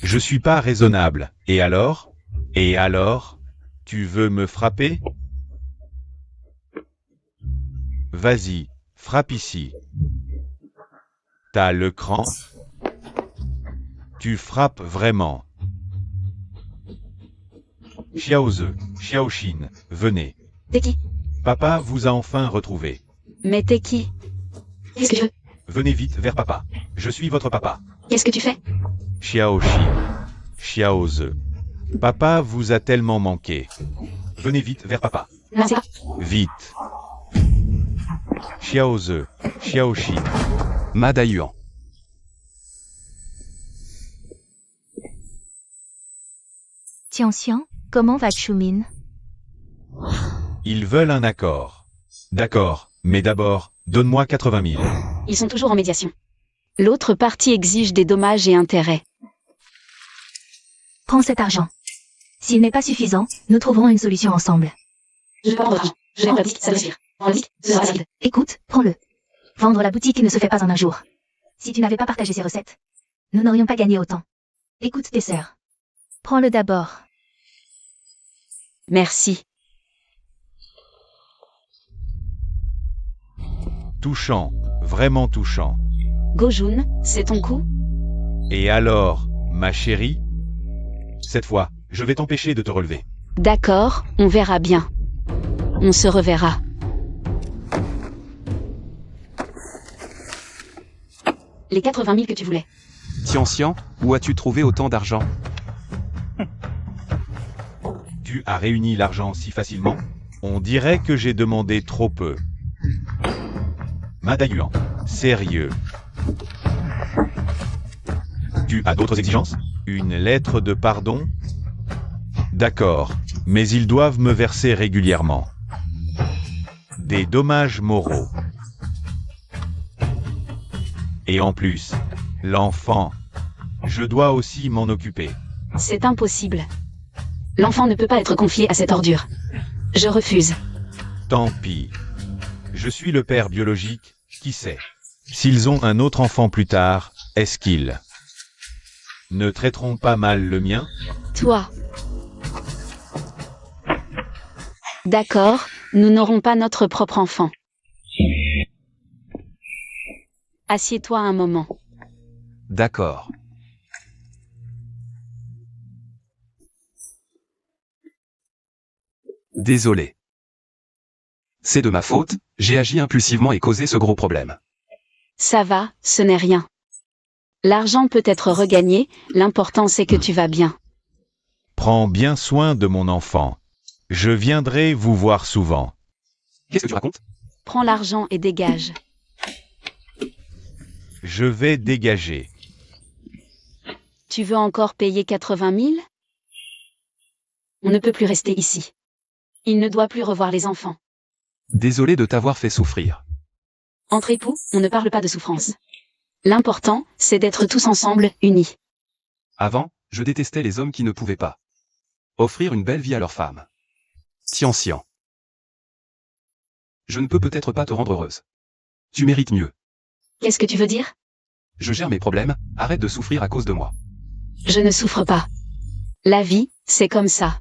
Je suis pas raisonnable. Et alors? Et alors? Tu veux me frapper? Vas-y, frappe ici. T'as le cran? Tu frappes vraiment. Xiaoze, Xiaoxin, venez. T'es qui? Papa vous a enfin retrouvé. Mais t'es qui? Qu'est-ce que tu veux? Venez vite vers papa. Je suis votre papa. Qu'est-ce que tu fais? Xiaoxin, Xiaoze. Papa vous a tellement manqué. Venez vite vers papa. Non, c'est pas. Vite. Xiaoze, Xiaoxin. Ma Dayuan. Tianxian, comment va Chumin? Ils veulent un accord. D'accord, mais d'abord, donne-moi 80 000. Ils sont toujours en médiation. L'autre partie exige des dommages et intérêts. Prends cet argent. S'il n'est pas suffisant, nous trouverons une solution ensemble. Je vais pas prendre l'argent. Je vais la boutique, ça doit suffire. Prends le disque, ce sera rapide. Écoute, prends-le. Vendre la boutique ne se fait pas en un jour. Si tu n'avais pas partagé ces recettes, nous n'aurions pas gagné autant. Écoute tes sœurs. Prends-le d'abord. Merci. Touchant, vraiment touchant. Gojun, c'est ton coup? Et alors, ma chérie? Cette fois, je vais t'empêcher de te relever. D'accord, on verra bien. On se reverra. Les 80 000 que tu voulais. Tianxian, où as-tu trouvé autant d'argent? Tu as réuni l'argent si facilement? On dirait que j'ai demandé trop peu. Madayuan, sérieux. Tu as d'autres exigences? Une lettre de pardon? D'accord, mais ils doivent me verser régulièrement. Des dommages moraux. Et en plus, l'enfant, je dois aussi m'en occuper. C'est impossible. L'enfant ne peut pas être confié à cette ordure. Je refuse. Tant pis. Je suis le père biologique, qui sait? S'ils ont un autre enfant plus tard, est-ce qu'ils ne traiteront pas mal le mien? Toi. D'accord, nous n'aurons pas notre propre enfant. Assieds-toi un moment. D'accord. Désolé. C'est de ma faute, j'ai agi impulsivement et causé ce gros problème. Ça va, ce n'est rien. L'argent peut être regagné, l'important c'est que tu vas bien. Prends bien soin de mon enfant. Je viendrai vous voir souvent. Qu'est-ce que tu racontes? Prends l'argent et dégage. Je vais dégager. Tu veux encore payer 80 000? On ne peut plus rester ici. Il ne doit plus revoir les enfants. Désolé de t'avoir fait souffrir. Entre époux, on ne parle pas de souffrance. L'important, c'est d'être tous ensemble, unis. Avant, je détestais les hommes qui ne pouvaient pas offrir une belle vie à leurs femmes. Tianxian. Je ne peux peut-être pas te rendre heureuse. Tu mérites mieux. Qu'est-ce que tu veux dire? Je gère mes problèmes, arrête de souffrir à cause de moi. Je ne souffre pas. La vie, c'est comme ça.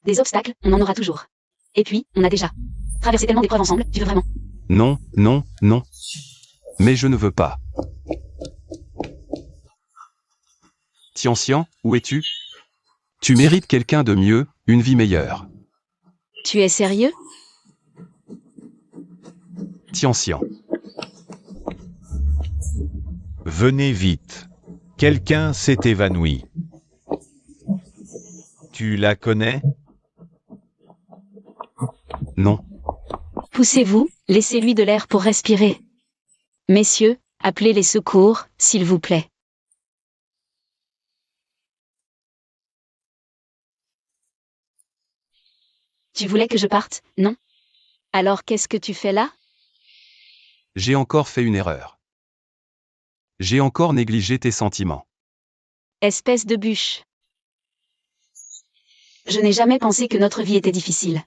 Des obstacles, on en aura toujours. Et puis, on a déjà traversé tellement d'épreuves ensemble, tu veux vraiment? Non, non, non. Mais je ne veux pas. Tianxian, où es-tu? Tu mérites quelqu'un de mieux, une vie meilleure. Tu es sérieux? Tianxian. Venez vite. Quelqu'un s'est évanoui. Tu la connais? Non. Poussez-vous, laissez-lui de l'air pour respirer. Messieurs, appelez les secours, s'il vous plaît. Tu voulais que je parte, non? Alors qu'est-ce que tu fais là? J'ai encore fait une erreur. J'ai encore négligé tes sentiments. Espèce de bûche. Je n'ai jamais pensé que notre vie était difficile.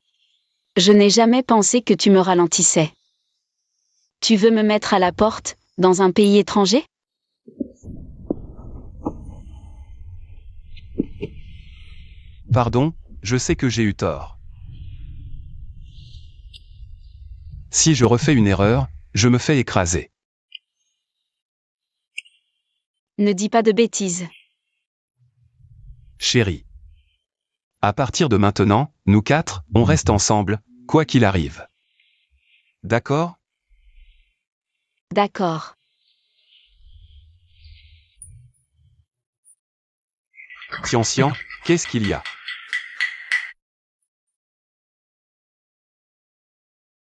Je n'ai jamais pensé que tu me ralentissais. Tu veux me mettre à la porte, dans un pays étranger? Pardon, je sais que j'ai eu tort. Si je refais une erreur, je me fais écraser. Ne dis pas de bêtises. Chérie. À partir de maintenant, nous quatre, on reste ensemble, quoi qu'il arrive. D'accord? D'accord. Tian, qu'est-ce qu'il y a?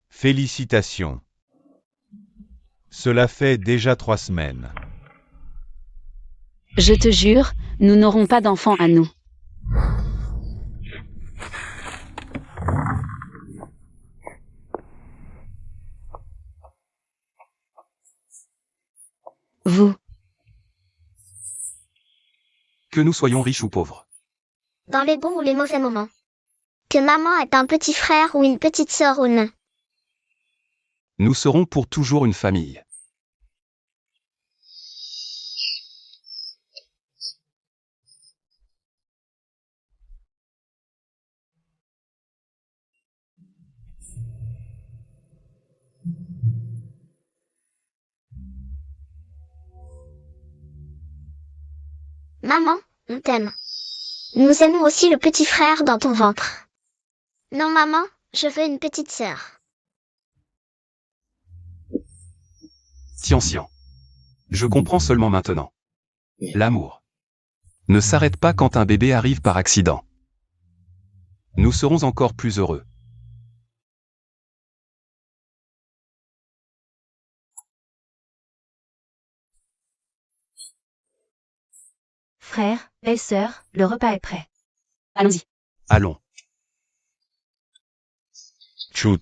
Félicitations. Cela fait déjà 3 semaines. Je te jure, nous n'aurons pas d'enfants à nous. Vous, Que nous soyons riches ou pauvres. Dans les bons ou les mauvais moments. Que maman ait un petit frère ou une petite sœur ou non. Nous serons pour toujours une famille. Maman, on t'aime. Nous aimons aussi le petit frère dans ton ventre. Non maman, je veux une petite sœur. Tian. Je comprends seulement maintenant. L'amour ne s'arrête pas quand un bébé arrive par accident. Nous serons encore plus heureux. Frère, belle-sœur, le repas est prêt. allons-y. Allons. Chou.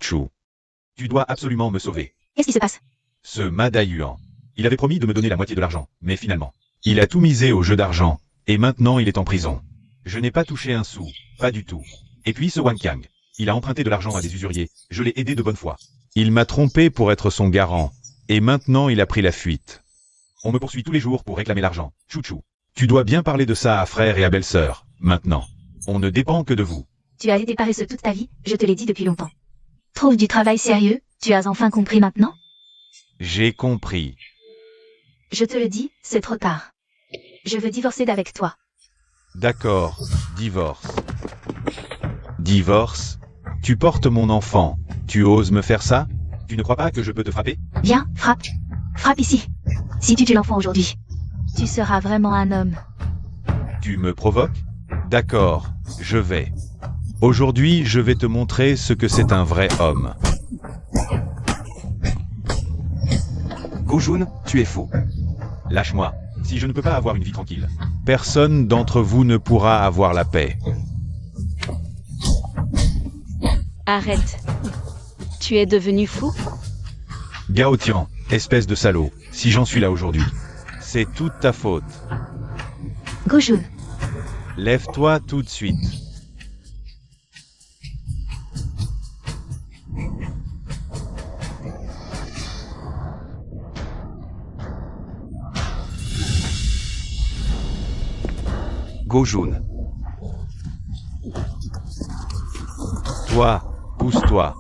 Tu dois absolument me sauver. Qu'est-ce qui se passe? Ce Madayuan. Il avait promis de me donner la moitié de l'argent, mais finalement, il a tout misé au jeu d'argent, et maintenant il est en prison. Je n'ai pas touché un sou, pas du tout. Et puis ce Wan Kang. Il a emprunté de l'argent à des usuriers, je l'ai aidé de bonne foi. Il m'a trompé pour être son garant, et maintenant il a pris la fuite. On me poursuit tous les jours pour réclamer l'argent. Chou. Tu dois bien parler de ça à frère et à belle-sœur, maintenant. On ne dépend que de vous. Tu as été paresseux toute ta vie, je te l'ai dit depuis longtemps. Trouve du travail sérieux, tu as enfin compris maintenant? J'ai compris. Je te le dis, c'est trop tard. Je veux divorcer d'avec toi. D'accord, divorce. Divorce? Tu portes mon enfant. Tu oses me faire ça? Tu ne crois pas que je peux te frapper? Viens, frappe. Frappe ici. Si tu tues l'enfant aujourd'hui, tu seras vraiment un homme. Tu me provoques? D'accord, je vais. Aujourd'hui, je vais te montrer ce que c'est un vrai homme. Gojun, tu es fou. Lâche-moi, si je ne peux pas avoir une vie tranquille. Personne d'entre vous ne pourra avoir la paix. Arrête. Tu es devenu fou? Gao Tian, espèce de salaud, si j'en suis là aujourd'hui, c'est toute ta faute. Gojun, Lève-toi tout de suite. Gojun. Toi, pousse-toi.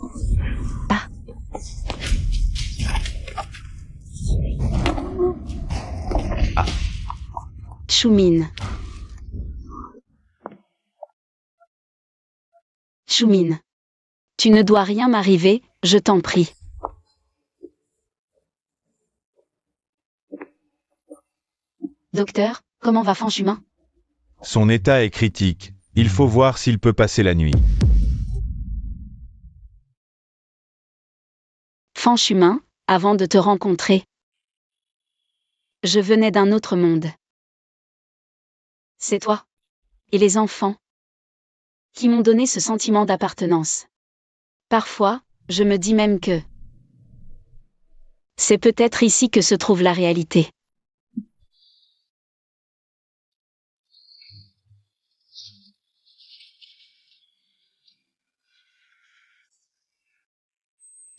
Choumin. Choumin. Tu ne dois rien m'arriver, je t'en prie. Docteur, comment va Fanchumin? Son état est critique. Il faut voir s'il peut passer la nuit. Fanchumin, avant de te rencontrer, je venais d'un autre monde. C'est toi et les enfants qui m'ont donné ce sentiment d'appartenance. Parfois, je me dis même que c'est peut-être ici que se trouve la réalité.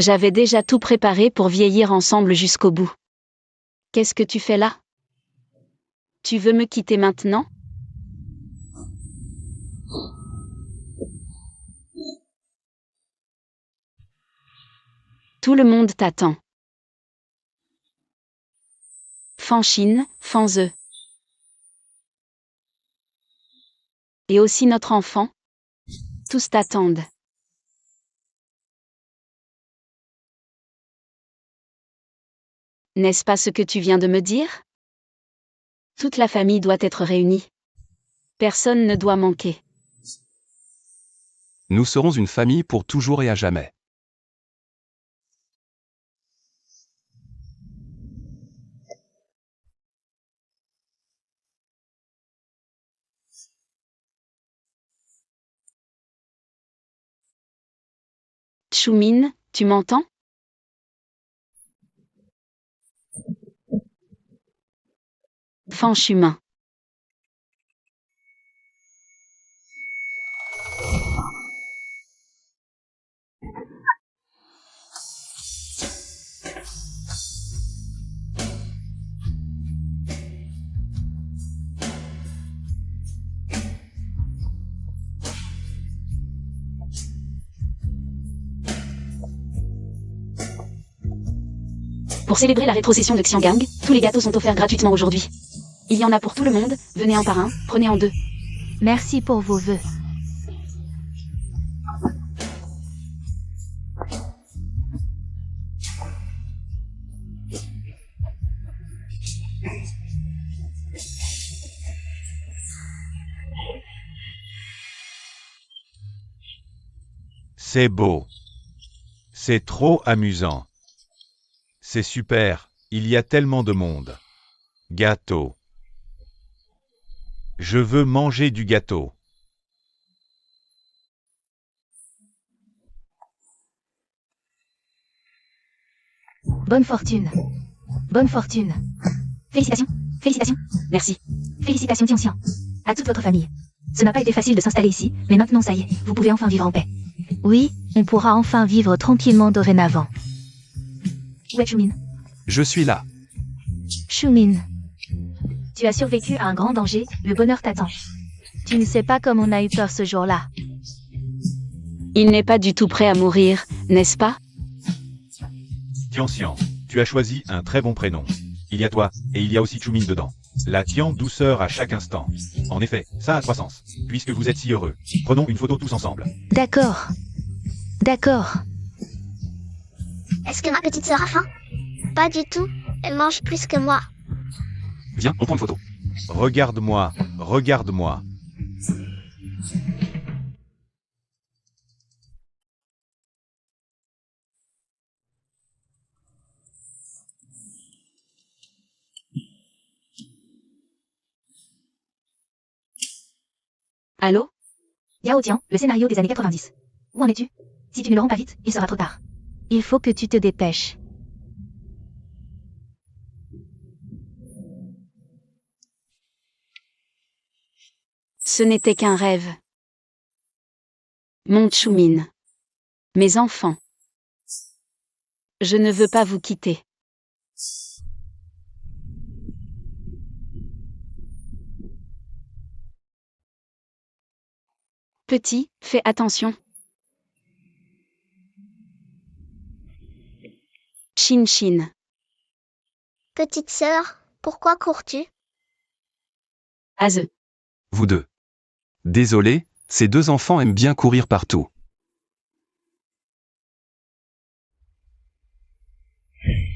J'avais déjà tout préparé pour vieillir ensemble jusqu'au bout. Qu'est-ce que tu fais là? Tu veux me quitter maintenant? Tout le monde t'attend. Fanchine, Fanze. Et aussi notre enfant. Tous t'attendent. N'est-ce pas ce que tu viens de me dire? Toute la famille doit être réunie. Personne ne doit manquer. Nous serons une famille pour toujours et à jamais. Choumine, tu m'entends? Fanchumin. Pour célébrer la rétrocession de Xiangang, tous les gâteaux sont offerts gratuitement aujourd'hui. Il y en a pour tout le monde, venez un par un, prenez en deux. Merci pour vos vœux. C'est beau. C'est trop amusant. C'est super, il y a tellement de monde. Gâteau. Je veux manger du gâteau. Bonne fortune. Bonne fortune. Félicitations, félicitations, merci. Félicitations Tianxian. À toute votre famille. Ce n'a pas été facile de s'installer ici, mais maintenant ça y est, vous pouvez enfin vivre en paix. Oui, on pourra enfin vivre tranquillement dorénavant. Où est Choumine? Je suis là. Choumine. Tu as survécu à un grand danger, le bonheur t'attend. Tu ne sais pas comme on a eu peur ce jour-là. Il n'est pas du tout prêt à mourir, n'est-ce pas? Tianxian, tu as choisi un très bon prénom. Il y a toi, et il y a aussi Choumine dedans. La Tian douceur à chaque instant. En effet, ça a 3 sens. Puisque vous êtes si heureux, prenons une photo tous ensemble. D'accord. D'accord. Est-ce que ma petite sœur a faim? Pas du tout. Elle mange plus que moi. Viens, on prend une photo. Regarde-moi, regarde-moi. Allô? Yao Tian, le scénario des années 90. Où en es-tu? Si tu ne le rends pas vite, il sera trop tard. Il faut que tu te dépêches. Ce n'était qu'un rêve. Mon Choumine. Mes enfants. Je ne veux pas vous quitter. Petit, fais attention. Chin Chin. Petite sœur, pourquoi cours-tu? Aze. Vous deux. Désolé, ces deux enfants aiment bien courir partout.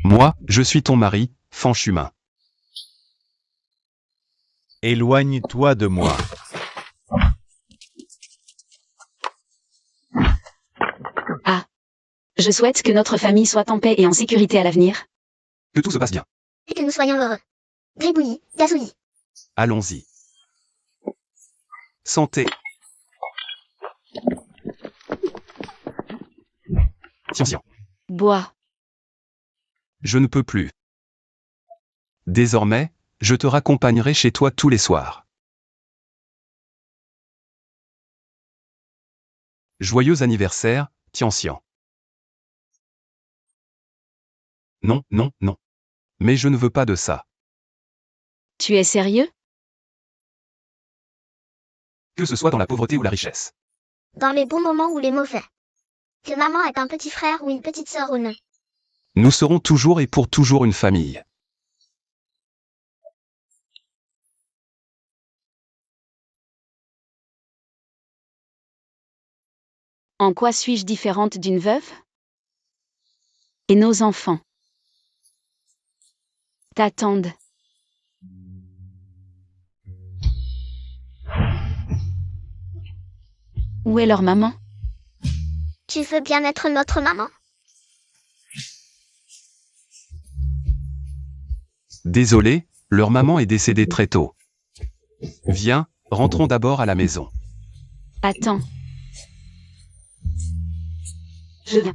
Moi, je suis ton mari, Fanchumin. Éloigne-toi de moi. Ah. Je souhaite que notre famille soit en paix et en sécurité à l'avenir. Que tout se passe bien. Et que nous soyons heureux. Gribouillis, gazouillis. Allons-y. Santé. Tiens. Bois. Je ne peux plus. Désormais, je te raccompagnerai chez toi tous les soirs. Joyeux anniversaire, Tianxian. Non, non, non. Mais je ne veux pas de ça. Tu es sérieux? Que ce soit dans la pauvreté ou la richesse. Dans les bons moments ou les mauvais. Que maman ait un petit frère ou une petite sœur ou non. Nous serons toujours et pour toujours une famille. En quoi suis-je différente d'une veuve? Et nos enfants t'attendent. Où est leur maman? Tu veux bien être notre maman? Désolé, leur maman est décédée très tôt. Viens, rentrons d'abord à la maison. Attends. Je viens.